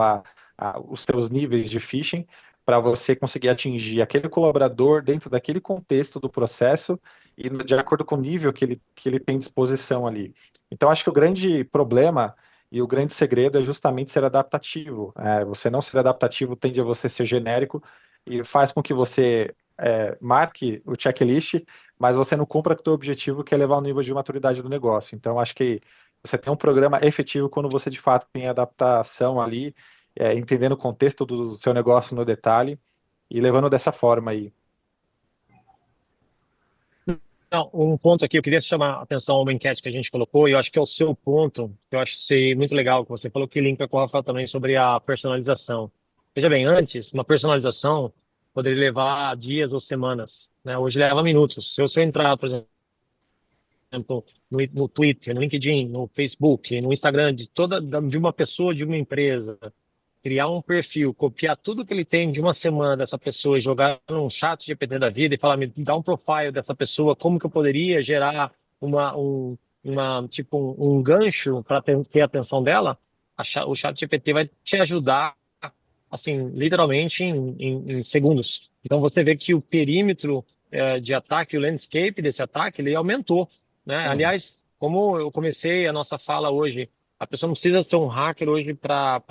Speaker 3: os seus níveis de phishing para você conseguir atingir aquele colaborador dentro daquele contexto do processo e de acordo com o nível que ele tem disposição ali. Então, acho que o grande problema e o grande segredo é justamente ser adaptativo. Você não ser adaptativo tende a você ser genérico e faz com que você marque o checklist, mas você não cumpra com o teu objetivo, que é levar o nível de maturidade do negócio. Então, acho que você tem um programa efetivo quando você, de fato, tem adaptação ali, entendendo o contexto do seu negócio no detalhe e levando dessa forma aí.
Speaker 1: Não, um ponto aqui, eu queria chamar a atenção a uma enquete que a gente colocou, e eu acho que é o seu ponto, que eu acho ser muito legal, que você falou que linka com o Rafael também sobre a personalização. Veja bem, antes, uma personalização poderia levar dias ou semanas, né? Hoje leva minutos. Se você entrar, por exemplo, no Twitter, no LinkedIn, no Facebook, no Instagram de uma pessoa, de uma empresa, criar um perfil, copiar tudo que ele tem de uma semana dessa pessoa e jogar num chat GPT da vida e falar, me dá um profile dessa pessoa, como que eu poderia gerar um gancho para ter a atenção dela, o chat GPT vai te ajudar, assim, literalmente em segundos. Então você vê que o perímetro de ataque, o landscape desse ataque, ele aumentou, né? Aliás, como eu comecei a nossa fala hoje, a pessoa não precisa ser um hacker hoje para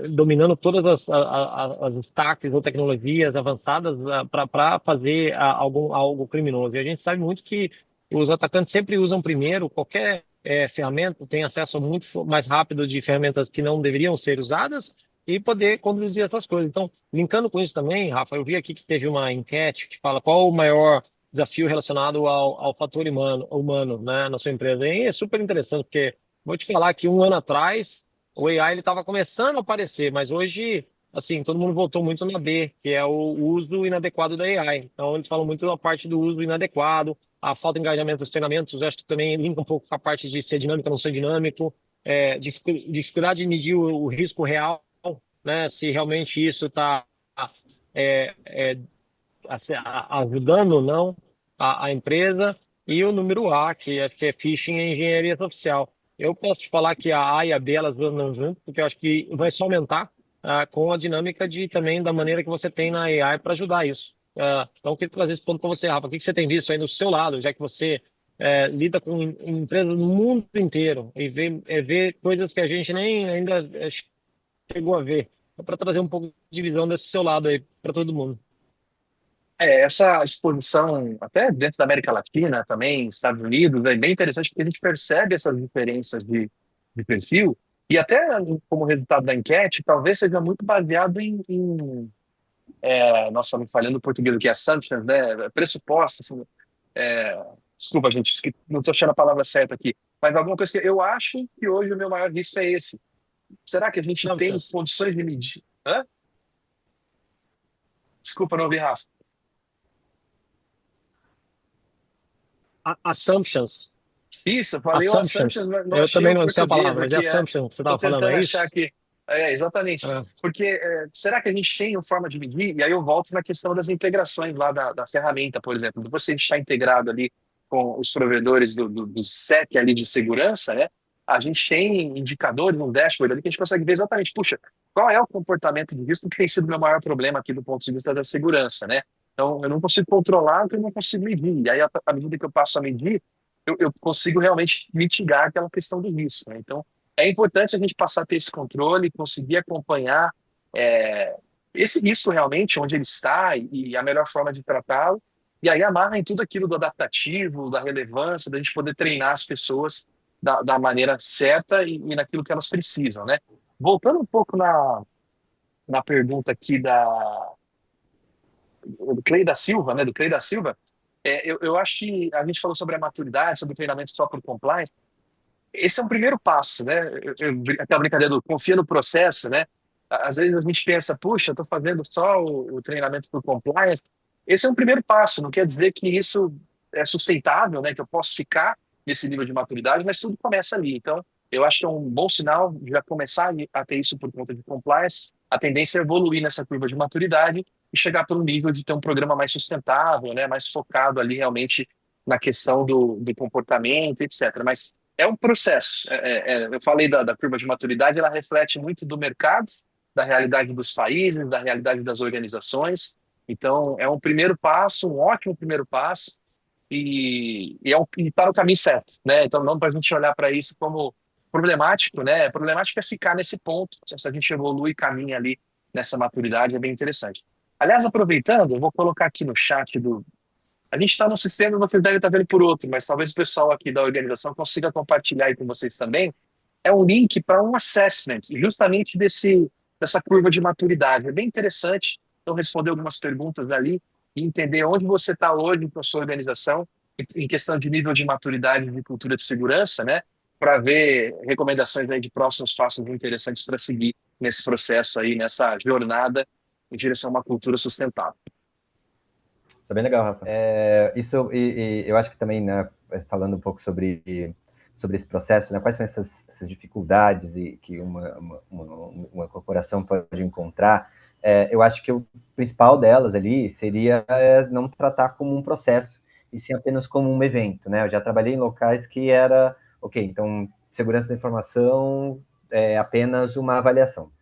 Speaker 1: dominando todas as stacks ou tecnologias avançadas para fazer algo criminoso. E a gente sabe muito que os atacantes sempre usam primeiro qualquer ferramenta, tem acesso muito mais rápido de ferramentas que não deveriam ser usadas e poder conduzir essas coisas. Então, linkando com isso também, Rafa, eu vi aqui que teve uma enquete que fala qual o maior desafio relacionado ao fator humano, né, na sua empresa. E é super interessante, porque vou te falar que um ano atrás o AI estava começando a aparecer, mas hoje, assim, todo mundo voltou muito na B, que é o uso inadequado da AI. Então, eles falam muito da parte do uso inadequado, a falta de engajamento dos treinamentos, eu acho que também linka um pouco com a parte de ser dinâmico, não ser dinâmico, dificuldade de medir o risco real, né, se realmente isso está ajudando ou não a empresa, e o número A, que acho que é phishing e engenharia social. Eu posso te falar que a A e a B elas andam junto, porque eu acho que vai só aumentar com a dinâmica também da maneira que você tem na AI para ajudar isso. Então, eu queria trazer esse ponto para você, Rafa. O que você tem visto aí no seu lado, já que você lida com empresas no mundo inteiro e vê coisas que a gente nem ainda chegou a ver? Para trazer um pouco de visão desse seu lado aí para todo mundo.
Speaker 4: Essa exposição, até dentro da América Latina também, Estados Unidos, é bem interessante porque a gente percebe essas diferenças de perfil e até como resultado da enquete, talvez seja muito baseado nossa, me falhando o português aqui, assumptions, né? Pressupostos, assim, desculpa, gente, não estou achando a palavra certa aqui, mas alguma coisa que eu acho que hoje o meu maior risco é esse. Será que a gente tem
Speaker 1: Assumptions.
Speaker 4: condições de medir? Hã? Desculpa, não ouvi, Rafa.
Speaker 1: Assumptions.
Speaker 4: Isso, eu falei o assumptions,
Speaker 1: Assumptions.
Speaker 4: mas não
Speaker 1: Eu
Speaker 4: achei
Speaker 1: também
Speaker 4: o
Speaker 1: não sei a
Speaker 4: português
Speaker 1: palavra, mas é
Speaker 4: aqui.
Speaker 1: assumption que você
Speaker 4: Estou
Speaker 1: estava falando,
Speaker 4: tentando
Speaker 1: é
Speaker 4: achar
Speaker 1: isso?
Speaker 4: aqui. Exatamente.
Speaker 1: É.
Speaker 4: Porque será que a gente tem uma forma de medir? E aí eu volto na questão das integrações lá da ferramenta, por exemplo. Depois que a gente está integrado ali com os provedores do SEC ali de segurança, né? A gente tem indicadores, um dashboard ali que a gente consegue ver exatamente, puxa, qual é o comportamento de risco que tem sido o meu maior problema aqui do ponto de vista da segurança, né? Então, eu não consigo controlar o que eu não consigo medir. E aí, à medida que eu passo a medir, eu consigo realmente mitigar aquela questão do risco, né? Então, é importante a gente passar a ter esse controle, conseguir acompanhar esse risco realmente, onde ele está e a melhor forma de tratá-lo. E aí amarra em tudo aquilo do adaptativo, da relevância, da gente poder treinar as pessoas da maneira certa e naquilo que elas precisam, né? Voltando um pouco na pergunta aqui do Clay da Silva, né? Do Clay da Silva, eu acho que a gente falou sobre a maturidade, sobre o treinamento só por compliance. Esse é um primeiro passo, né? Aquela brincadeira do confia no processo, né? Às vezes a gente pensa, puxa, eu estou fazendo só o treinamento por compliance. Esse é um primeiro passo, não quer dizer que isso é sustentável, né? Que eu posso ficar nesse nível de maturidade, mas tudo começa ali. Então, eu acho que é um bom sinal já começar a ter isso por conta de compliance. A tendência é evoluir nessa curva de maturidade e chegar para um nível de ter um programa mais sustentável, né? Mais focado ali realmente na questão do comportamento, etc. Mas é um processo. Eu falei da curva de maturidade, ela reflete muito do mercado, da realidade dos países, da realidade das organizações. Então, é um primeiro passo, um ótimo primeiro passo, e para o caminho certo, né? Então, não para a gente olhar para isso como problemático, né? Problemático é ficar nesse ponto. Se a gente evolui e caminha ali nessa maturidade, é bem interessante. Aliás, aproveitando, eu vou colocar aqui no chat a gente está num sistema, vocês devem estar vendo por outro, mas talvez o pessoal aqui da organização consiga compartilhar aí com vocês também. É um link para um assessment, justamente dessa curva de maturidade. É bem interessante. Então, responder algumas perguntas ali e entender onde você está hoje com a sua organização, em questão de nível de maturidade de cultura de segurança, né? Para ver recomendações aí de próximos passos interessantes para seguir nesse processo aí, nessa jornada em direção a uma cultura sustentável.
Speaker 2: Isso é bem legal, Rafa. Eu acho que também, né, falando um pouco sobre esse processo, né, quais são essas dificuldades que uma corporação pode encontrar, eu acho que o principal delas ali seria não tratar como um processo, e sim apenas como um evento, né? Eu já trabalhei em locais que era, ok, então, segurança da informação é apenas uma avaliação.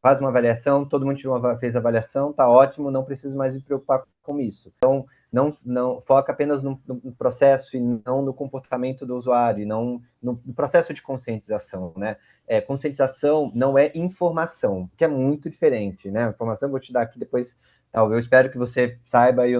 Speaker 2: Faz uma avaliação, todo mundo fez a avaliação, tá ótimo, não preciso mais me preocupar com isso. Então, não foca apenas no processo e não no comportamento do usuário, e não no processo de conscientização, né? Conscientização não é informação, que é muito diferente, né? A informação eu vou te dar aqui depois, eu espero que você saiba e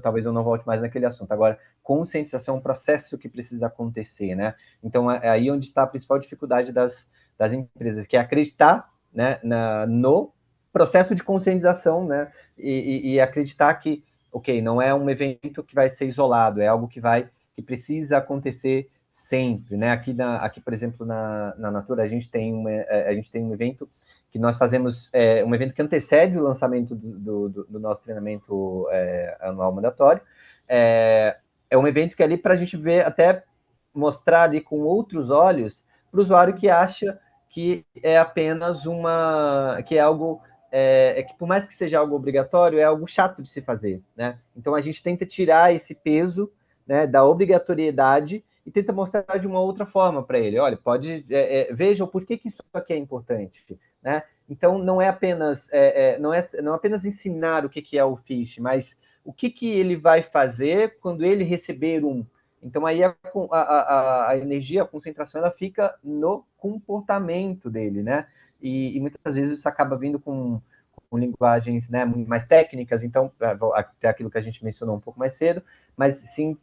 Speaker 2: talvez eu não volte mais naquele assunto. Agora, conscientização é um processo que precisa acontecer, né? Então, é aí onde está a principal dificuldade das empresas, que é acreditar, né, no processo de conscientização, né, e acreditar que, ok, não é um evento que vai ser isolado, é algo que precisa acontecer sempre, né? Aqui, por exemplo, na Natura, a gente tem um evento que nós fazemos, um evento que antecede o lançamento do nosso treinamento anual mandatório. É um evento que é ali para a gente ver, até mostrar ali com outros olhos para o usuário que acha que é apenas que é algo, que por mais que seja algo obrigatório, é algo chato de se fazer, né? Então, a gente tenta tirar esse peso, né, da obrigatoriedade e tenta mostrar de uma outra forma para ele. Olha, vejam por que isso aqui é importante, né? Então, não é apenas, não é apenas ensinar o que é o phish, mas o que ele vai fazer quando ele receber um. Então, aí a energia, a concentração, ela fica no comportamento dele, né? E muitas vezes isso acaba vindo com linguagens, né, mais técnicas, então, até aquilo que a gente mencionou um pouco mais cedo, mas sim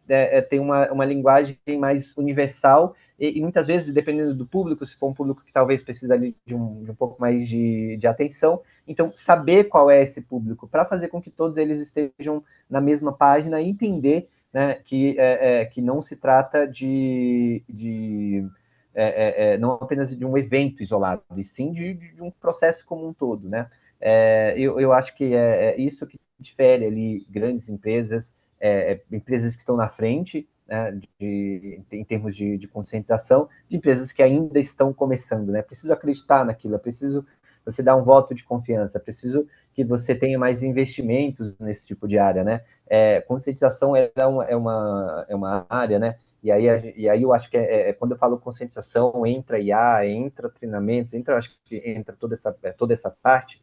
Speaker 2: tem uma linguagem mais universal e muitas vezes, dependendo do público, se for um público que talvez precisa ali de um pouco mais de atenção, então, saber qual é esse público, para fazer com que todos eles estejam na mesma página e entender, né, que não se trata não apenas de um evento isolado, e sim de um processo como um todo, né? Eu acho que é isso que difere ali grandes empresas, empresas que estão na frente, né, em termos de conscientização, de empresas que ainda estão começando, né? Preciso acreditar naquilo, é preciso você dar um voto de confiança, é preciso que você tenha mais investimentos nesse tipo de área, né? Conscientização é uma área, né? E aí eu acho que quando eu falo conscientização, entra IA, entra treinamento, acho que entra toda essa parte,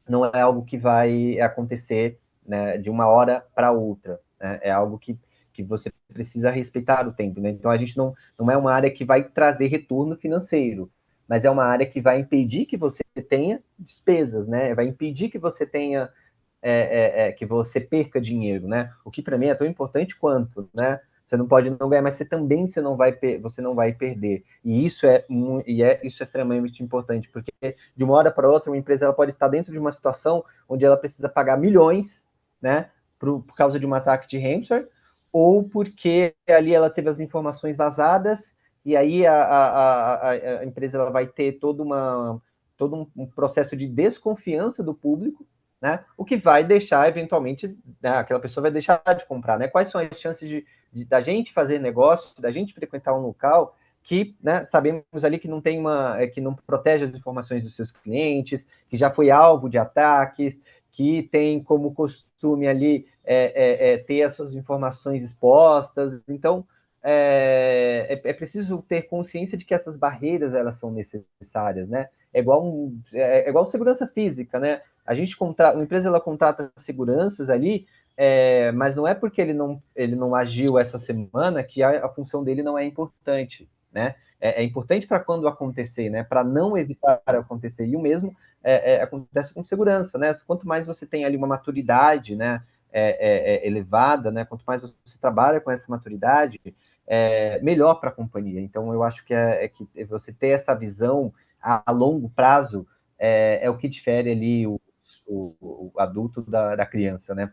Speaker 2: não é algo que vai acontecer, né, de uma hora para outra, né? É algo que você precisa respeitar o tempo, né? Então, a gente não é uma área que vai trazer retorno financeiro, mas é uma área que vai impedir que você tenha despesas, né? Vai impedir que você tenha que você perca dinheiro, né? O que para mim é tão importante quanto, né? Você não pode não ganhar, mas você não vai perder. E isso é extremamente importante, porque de uma hora para outra uma empresa ela pode estar dentro de uma situação onde ela precisa pagar milhões, né, por causa de um ataque de ransomware, ou porque ali ela teve as informações vazadas e aí a empresa ela vai ter todo um processo de desconfiança do público, né? O que vai deixar, eventualmente, né, aquela pessoa vai deixar de comprar, né? Quais são as chances da gente fazer negócio, da gente frequentar um local que, né, sabemos ali que não tem que não protege as informações dos seus clientes, que já foi alvo de ataques, que tem como costume ali ter as suas informações expostas. Então, é preciso ter consciência de que essas barreiras elas são necessárias, né? É igual segurança física, né? Uma empresa ela contrata seguranças ali, mas não é porque ele não agiu essa semana que a função dele não é importante, né? É importante para quando acontecer, né? Para não evitar acontecer. E o mesmo acontece com segurança, né? Quanto mais você tem ali uma maturidade, né? Elevada, né? Quanto mais você trabalha com essa maturidade, melhor para a companhia. Então, eu acho que você ter essa visão a longo prazo é o que difere ali o adulto da criança, né?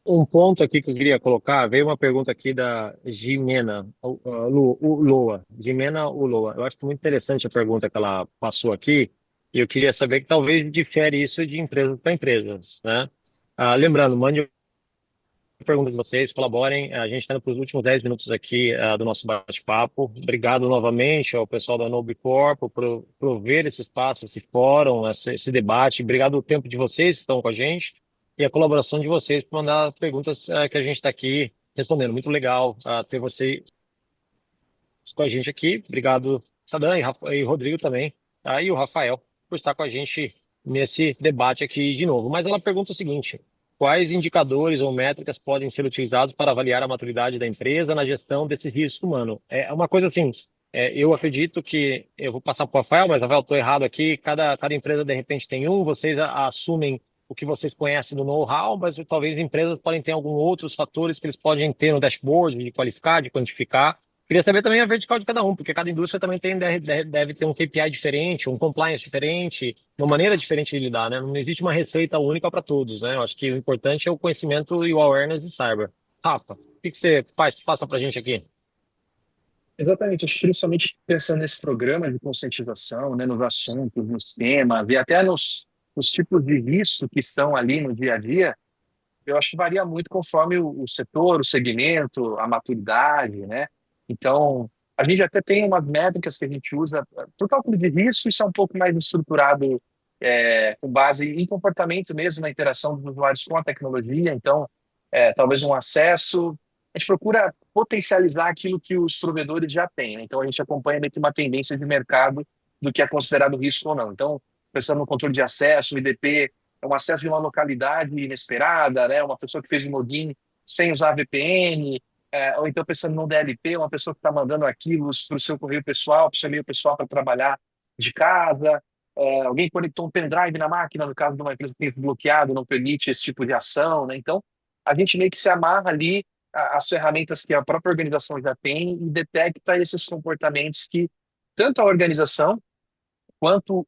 Speaker 1: Um ponto aqui que eu queria colocar, veio uma pergunta aqui da Jimena Uloa. Jimena Uloa. Eu acho muito interessante a pergunta que ela passou aqui, e eu queria saber que talvez difere isso de empresas para empresas, né? Lembrando, mande pergunta de vocês, colaborem. A gente está indo para os últimos 10 minutos aqui do nosso bate-papo. Obrigado novamente ao pessoal da Nobicor por prover esse espaço, esse fórum, esse debate. Obrigado pelo tempo de vocês que estão com a gente e a colaboração de vocês para mandar perguntas que a gente está aqui respondendo. Muito legal ter vocês com a gente aqui. Obrigado, Sadam e Rodrigo também, e o Rafael, por estar com a gente nesse debate aqui de novo. Mas ela pergunta o seguinte: quais indicadores ou métricas podem ser utilizados para avaliar a maturidade da empresa na gestão desse risco humano? É uma coisa assim, eu acredito que, eu vou passar para o Rafael, mas Rafael, estou errado aqui, cada empresa de repente tem vocês assumem o que vocês conhecem do know-how, mas talvez empresas podem ter alguns outros fatores que eles podem ter no dashboard, de qualificar, de quantificar. Queria saber também a vertical de cada um, porque cada indústria também deve ter um KPI diferente, um compliance diferente, uma maneira diferente de lidar, né? Não existe uma receita única para todos, né? Eu acho que o importante é o conhecimento e o awareness de cyber. Rafa, o que você passa para a gente aqui?
Speaker 4: Exatamente, acho que principalmente pensando nesse programa de conscientização, né, nos assuntos, nos temas, e até nos tipos de risco que estão ali no dia a dia, eu acho que varia muito conforme o setor, o segmento, a maturidade, né? Então, a gente até tem umas métricas que a gente usa para o cálculo de risco, isso é um pouco mais estruturado com base em comportamento mesmo, na interação dos usuários com a tecnologia. Então, talvez um acesso. A gente procura potencializar aquilo que os provedores já têm, né? Então, a gente acompanha meio que uma tendência de mercado do que é considerado risco ou não. Então, pensando no controle de acesso, o IDP é um acesso de uma localidade inesperada, né? Uma pessoa que fez um login sem usar VPN, ou então pensando no DLP, uma pessoa que está mandando arquivos para o seu correio pessoal, para o seu e-mail pessoal para trabalhar de casa, alguém conectou um pendrive na máquina, no caso de uma empresa que tem bloqueado, não permite esse tipo de ação, né? Então, a gente meio que se amarra ali às ferramentas que a própria organização já tem e detecta esses comportamentos que tanto a organização quanto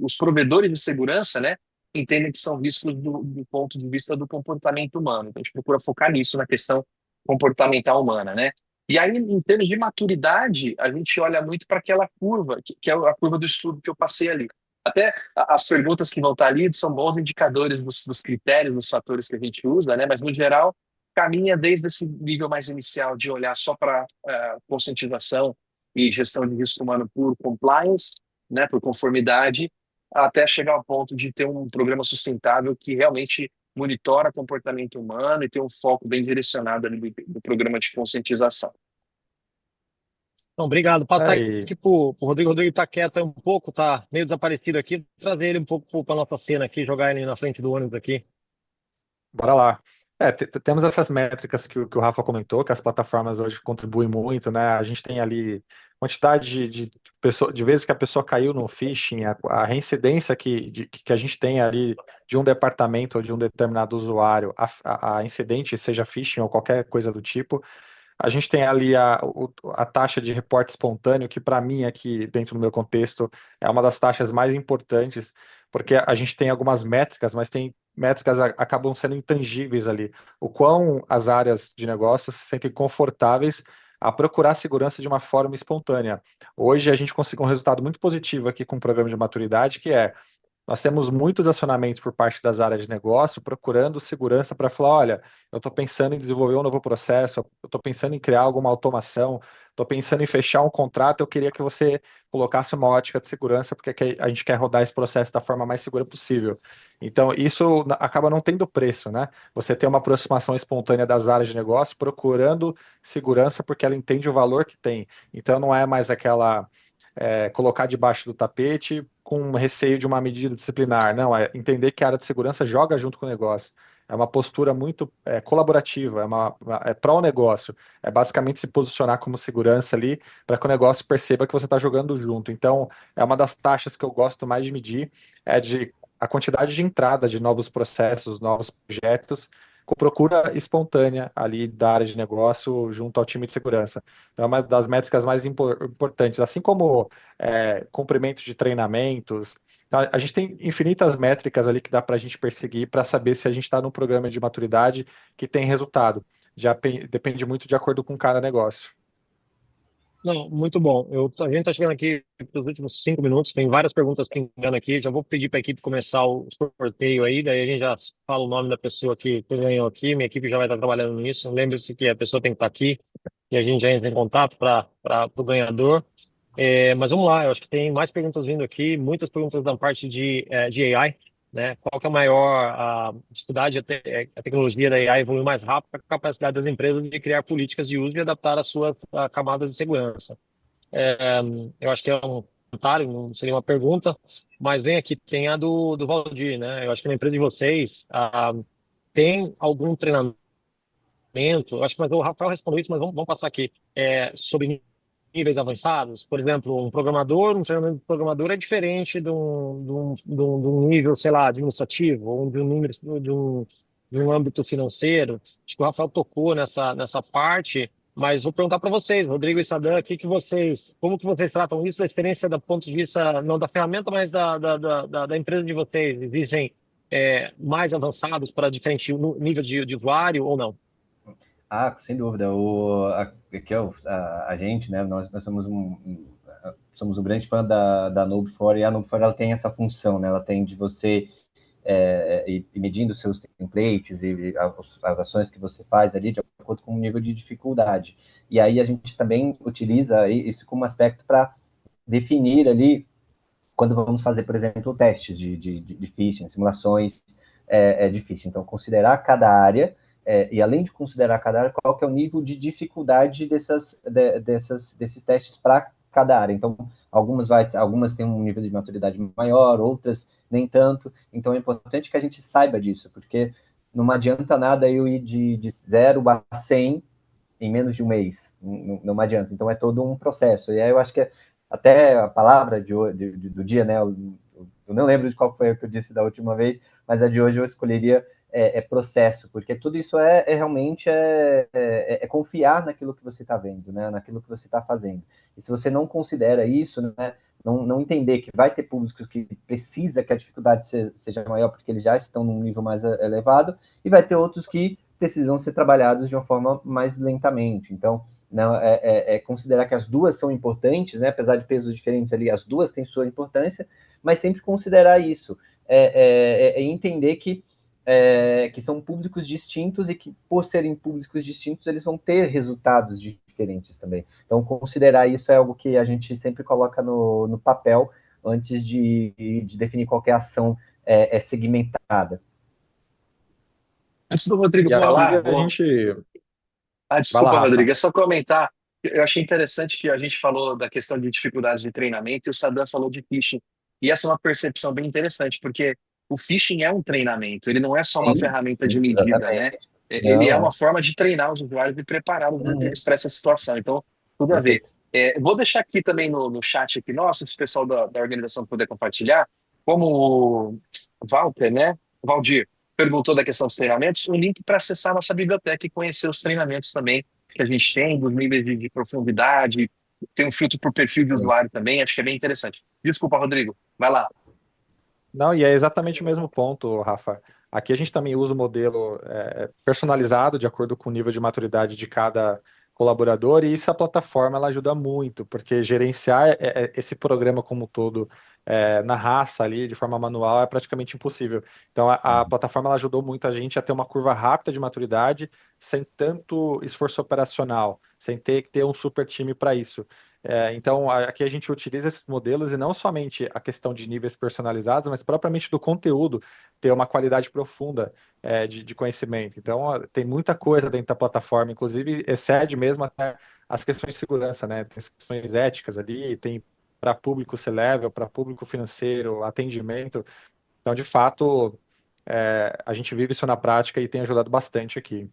Speaker 4: os provedores de segurança, né, entendem que são riscos do ponto de vista do comportamento humano. Então, a gente procura focar nisso, na questão comportamental humana, né? E aí, em termos de maturidade, a gente olha muito para aquela curva, que é a curva do estudo que eu passei ali. Até as perguntas que vão estar ali são bons indicadores dos critérios, dos fatores que a gente usa, né? Mas, no geral, caminha desde esse nível mais inicial de olhar só para conscientização e gestão de risco humano por compliance, né, por conformidade, até chegar ao ponto de ter um programa sustentável que realmente monitora comportamento humano e tem um foco bem direcionado ali do programa de conscientização.
Speaker 1: Então, obrigado. Passar
Speaker 3: E
Speaker 1: aqui para o Rodrigo. O Rodrigo está quieto um pouco, está meio desaparecido aqui. Trazer ele um pouco para a nossa cena aqui, jogar ele na frente do ônibus aqui.
Speaker 3: bora lá. Temos essas métricas que o Rafa comentou, que as plataformas hoje contribuem muito, né? A gente tem ali quantidade de vezes que a pessoa caiu no phishing, a reincidência que a gente tem ali de um departamento ou de um determinado usuário, a incidente, seja phishing ou qualquer coisa do tipo, a gente tem ali a taxa de reporte espontâneo, que para mim aqui, dentro do meu contexto, é uma das taxas mais importantes, porque a gente tem algumas métricas, mas tem métricas acabam sendo intangíveis ali. O quão as áreas de negócio se sentem confortáveis a procurar segurança de uma forma espontânea. Hoje a gente conseguiu um resultado muito positivo aqui com o programa de maturidade, que é nós temos muitos acionamentos por parte das áreas de negócio procurando segurança para falar, olha, eu estou pensando em desenvolver um novo processo, eu estou pensando em criar alguma automação, estou pensando em fechar um contrato, eu queria que você colocasse uma ótica de segurança, porque a gente quer rodar esse processo da forma mais segura possível. Então, isso acaba não tendo preço, né? Você tem uma aproximação espontânea das áreas de negócio procurando segurança porque ela entende o valor que tem. Então, não é mais aquela colocar debaixo do tapete com receio de uma medida disciplinar. Não, é entender que a área de segurança joga junto com o negócio. É uma postura muito colaborativa, é pró-negócio. É basicamente se posicionar como segurança ali para que o negócio perceba que você está jogando junto. Então, é uma das taxas que eu gosto mais de medir, é de a quantidade de entrada de novos processos, novos projetos, com procura espontânea ali da área de negócio junto ao time de segurança. Então, é uma das métricas mais importantes, assim como cumprimentos de treinamentos. Então, a gente tem infinitas métricas ali que dá para a gente perseguir para saber se a gente está num programa de maturidade que tem resultado. Já depende muito de acordo com cada negócio.
Speaker 1: Não, muito bom. A gente está chegando aqui para os últimos 5 minutos, tem várias perguntas pingando aqui. Já vou pedir para a equipe começar o sorteio aí, daí a gente já fala o nome da pessoa que ganhou aqui. Minha equipe já vai estar trabalhando nisso. Lembre-se que a pessoa tem que estar aqui e a gente já entra em contato para o ganhador. Mas vamos lá, eu acho que tem mais perguntas vindo aqui, muitas perguntas da parte de AI, né? Qual que é a maior dificuldade? A tecnologia da AI evoluiu mais rápido para a capacidade das empresas de criar políticas de uso e adaptar as suas camadas de segurança. Eu acho que é um comentário, não seria uma pergunta, mas vem aqui, tem a do Valdir, né? Eu acho que na empresa de vocês tem algum treinamento, eu acho que mas o Rafael respondeu isso, mas vamos passar aqui, sobre níveis avançados. Por exemplo, um treinamento de programador é diferente de um nível, sei lá, administrativo, ou de um nível de um âmbito financeiro. Acho que o Rafael tocou nessa parte, mas vou perguntar para vocês, Rodrigo e Sadam, como que vocês tratam isso, da experiência do ponto de vista, não da ferramenta, mas da empresa de vocês? Existem mais avançados para diferente nível de usuário ou não?
Speaker 2: Ah, sem dúvida. Aqui é a gente, né? Nós somos um grande fã da Node4, e a Node4 ela tem essa função, né? Ela tem de você ir medindo seus templates e as ações que você faz ali de acordo com o nível de dificuldade. E aí a gente também utiliza isso como aspecto para definir ali quando vamos fazer, por exemplo, testes de phishing, simulações de phishing. Então, considerar cada área, e além de considerar cada área, qual que é o nível de dificuldade desses testes para cada área. Então, algumas têm um nível de maturidade maior, outras nem tanto. Então, é importante que a gente saiba disso, porque não adianta nada eu ir de 0 a 100 em menos de um mês. Não adianta. Então, é todo um processo. E aí eu acho que até a palavra do dia, né? Eu não lembro de qual foi o que eu disse da última vez, mas a de hoje eu escolheria processo, porque tudo isso realmente confiar naquilo que você está vendo, né? Naquilo que você está fazendo. E se você não considera isso, né? Não entender que vai ter públicos que precisa que a dificuldade seja maior porque eles já estão num nível mais elevado, e vai ter outros que precisam ser trabalhados de uma forma mais lentamente. Então, não, considerar que as duas são importantes, né? Apesar de pesos diferentes ali, as duas têm sua importância, mas sempre considerar isso, entender que são públicos distintos e que, por serem públicos distintos, eles vão ter resultados diferentes também. Então, considerar isso é algo que a gente sempre coloca no papel antes de definir qualquer ação segmentada.
Speaker 4: Antes do Rodrigo
Speaker 3: E aqui
Speaker 4: falar,
Speaker 3: a gente. Vai
Speaker 4: desculpa,
Speaker 3: lá, Rafa.
Speaker 4: Rodrigo, é só comentar. Eu achei interessante que a gente falou da questão de dificuldades de treinamento e o Sadam falou de phishing. E essa é uma percepção bem interessante, porque o phishing é um treinamento, ele não é só uma
Speaker 2: Sim,
Speaker 4: ferramenta de medida, né?
Speaker 2: exatamente.
Speaker 4: Ele é
Speaker 2: Não,
Speaker 4: uma forma de treinar os usuários e prepará-los para essa situação. Então, tudo a ver.
Speaker 2: perfeito.
Speaker 4: Vou deixar aqui também no chat aqui nosso, se o pessoal da organização puder compartilhar, como o Walter, né? Valdir perguntou da questão dos treinamentos, um link para acessar a nossa biblioteca e conhecer os treinamentos também que a gente tem, dos níveis de profundidade, tem um filtro por perfil de usuário também, acho que é bem interessante. Desculpa, Rodrigo, vai lá.
Speaker 3: Não, e é exatamente o mesmo ponto, Rafa. Aqui a gente também usa o modelo personalizado de acordo com o nível de maturidade de cada colaborador, e isso a plataforma ela ajuda muito, porque gerenciar esse programa como um todo na raça ali, de forma manual, é praticamente impossível. Então a plataforma ela ajudou muito a gente a ter uma curva rápida de maturidade, sem tanto esforço operacional, sem ter que ter um super time para isso. Então, aqui a gente utiliza esses modelos e não somente a questão de níveis personalizados, mas propriamente do conteúdo ter uma qualidade profunda de conhecimento. Então, tem muita coisa dentro da plataforma, inclusive excede mesmo até as questões de segurança, né? Tem as questões éticas ali, tem para público C-level, para público financeiro, atendimento. Então, de fato, a gente vive isso na prática e tem ajudado bastante aqui.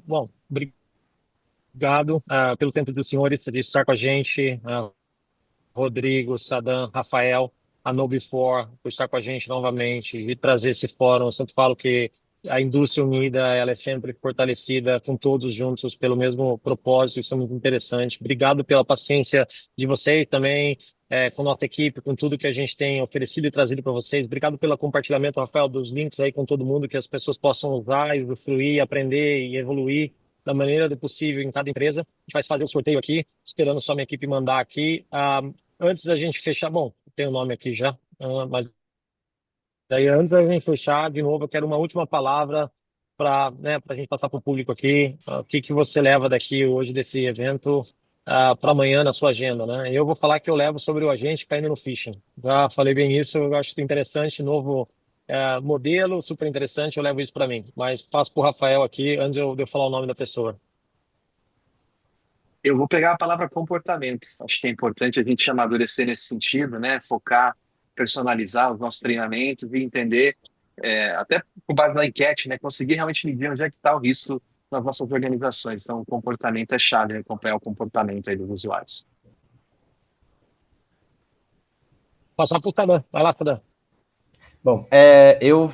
Speaker 1: Bom, obrigado pelo tempo dos senhores de estar com a gente. Rodrigo, Sadam, Rafael, a Nobifor, por estar com a gente novamente e trazer esse fórum. Eu sempre falo que a indústria unida, ela é sempre fortalecida com todos juntos pelo mesmo propósito, isso é muito interessante. Obrigado pela paciência de vocês também, com nossa equipe, com tudo que a gente tem oferecido e trazido para vocês. Obrigado pelo compartilhamento, Rafael, dos links aí com todo mundo, que as pessoas possam usar, usufruir, aprender e evoluir da maneira do possível em cada empresa. A gente vai fazer o sorteio aqui, esperando só minha equipe mandar aqui. Antes da gente fechar, bom, tem o nome aqui já, mas daí antes da gente fechar, de novo, eu quero uma última palavra para a gente passar para o público aqui. O que que você leva daqui hoje desse evento para amanhã na sua agenda, né? Eu vou falar que eu levo sobre o agente caindo no phishing. Já falei bem isso, eu acho interessante, novo modelo, super interessante, eu levo isso para mim. Mas passo para o Rafael aqui, antes de eu falar o nome da pessoa.
Speaker 4: Eu vou pegar a palavra comportamento. Acho que é importante a gente amadurecer nesse sentido, né? Focar, personalizar os nossos treinamentos e entender, até com base na enquete, né? Conseguir realmente medir onde é que está o risco nas nossas organizações. Então, o comportamento é chave, né? Acompanhar o comportamento aí dos usuários.
Speaker 1: Passar para o Sadam. Vai lá, Sadam.
Speaker 2: Bom, eu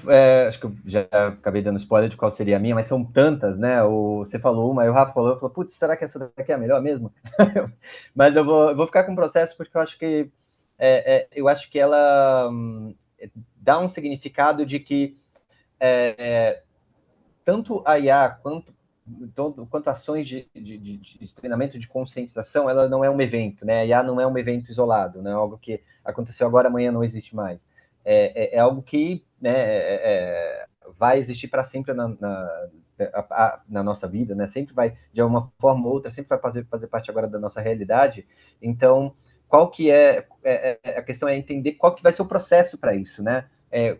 Speaker 2: acho que eu já acabei dando spoiler de qual seria a minha, mas são tantas, né? Você falou uma, aí o Rafa falou, putz, será que essa daqui é a melhor mesmo? Mas eu vou ficar com o processo porque eu acho que ela dá um significado de que tanto a IA quanto ações de treinamento de conscientização, ela não é um evento, né? A IA não é um evento isolado, né? Algo que aconteceu agora, amanhã não existe mais. É algo que, né, vai existir para sempre na nossa vida, né? Sempre vai, de alguma forma ou outra, sempre vai fazer parte agora da nossa realidade. Então, qual que a questão é entender qual que vai ser o processo para isso, né?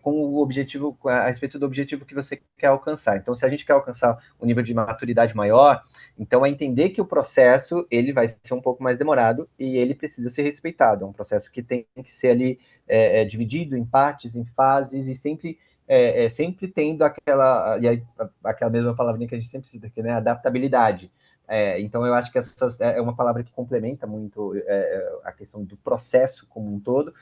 Speaker 2: Com o objetivo, a respeito do objetivo que você quer alcançar. Então, se a gente quer alcançar um nível de maturidade maior, então é entender que o processo ele vai ser um pouco mais demorado e ele precisa ser respeitado. É um processo que tem que ser ali dividido em partes, em fases e sempre sempre tendo aquela mesma palavrinha que a gente sempre cita aqui, né? Adaptabilidade. Então, eu acho que essa é uma palavra que complementa muito a questão do processo como um todo,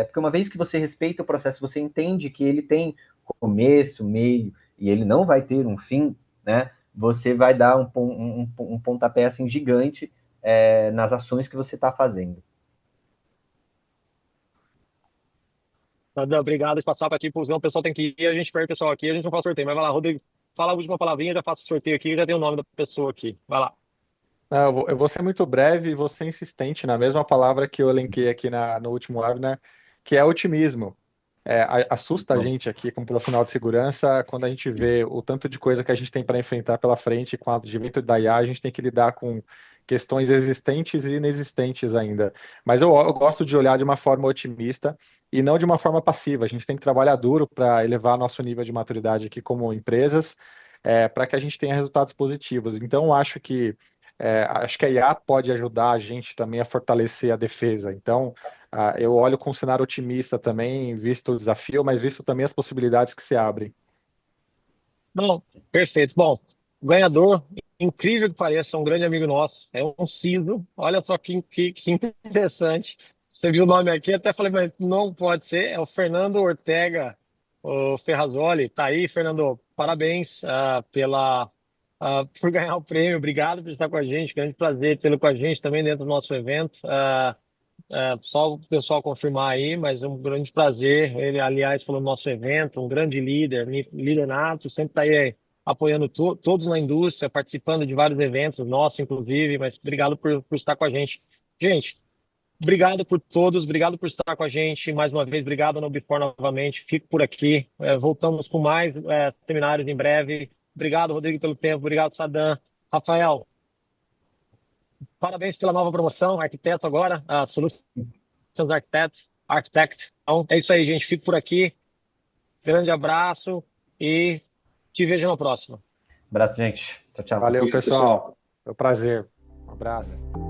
Speaker 2: porque uma vez que você respeita o processo, você entende que ele tem começo, meio, e ele não vai ter um fim, né? Você vai dar um pontapé assim, gigante nas ações que você está fazendo.
Speaker 1: Sadam, obrigado. Passar para aqui, o pessoal tem que ir, a gente perde o pessoal aqui, a gente não faz sorteio. Mas vai lá, Rodrigo, fala a última palavrinha, já faço o sorteio aqui, já tem o nome da pessoa aqui. Vai lá.
Speaker 3: Não, eu vou ser muito breve e vou ser insistente na mesma palavra que eu elenquei aqui no último webinar, que é otimismo. Assusta a gente aqui como profissional de segurança quando a gente vê o tanto de coisa que a gente tem para enfrentar pela frente com o advento da IA, a gente tem que lidar com questões existentes e inexistentes ainda. Mas eu gosto de olhar de uma forma otimista e não de uma forma passiva. A gente tem que trabalhar duro para elevar nosso nível de maturidade aqui como empresas, para que a gente tenha resultados positivos. Então, eu acho que a IA pode ajudar a gente também a fortalecer a defesa. Então, eu olho com um cenário otimista também, visto o desafio, mas visto também as possibilidades que se abrem.
Speaker 1: Não, perfeito. Bom, ganhador incrível que pareça, um grande amigo nosso, é um CISO. Olha só que interessante. Você viu o nome aqui, até falei, mas não pode ser, é o Fernando Ortega, o Ferrazoli. Tá aí, Fernando, parabéns por ganhar o prêmio, obrigado por estar com a gente, grande prazer tê-lo com a gente também dentro do nosso evento. Só o pessoal confirmar aí, mas é um grande prazer. Ele, aliás, falou no nosso evento, um grande líder, líder nato, sempre está aí apoiando todos na indústria, participando de vários eventos, nosso inclusive, mas obrigado por estar com a gente. Gente, obrigado por todos, obrigado por estar com a gente mais uma vez, obrigado no Before novamente, fico por aqui, voltamos com mais seminários em breve. Obrigado, Rodrigo, pelo tempo, obrigado, Sadam. Rafael, parabéns pela nova promoção, arquiteto agora, a Solutions Architect. Então, é isso aí, gente. Fico por aqui. Grande abraço e te vejo na próxima.
Speaker 2: Abraço, gente. Tchau, tchau.
Speaker 3: Valeu,
Speaker 4: Valeu,
Speaker 3: pessoal.
Speaker 4: pessoal.
Speaker 3: Foi um prazer. Um abraço.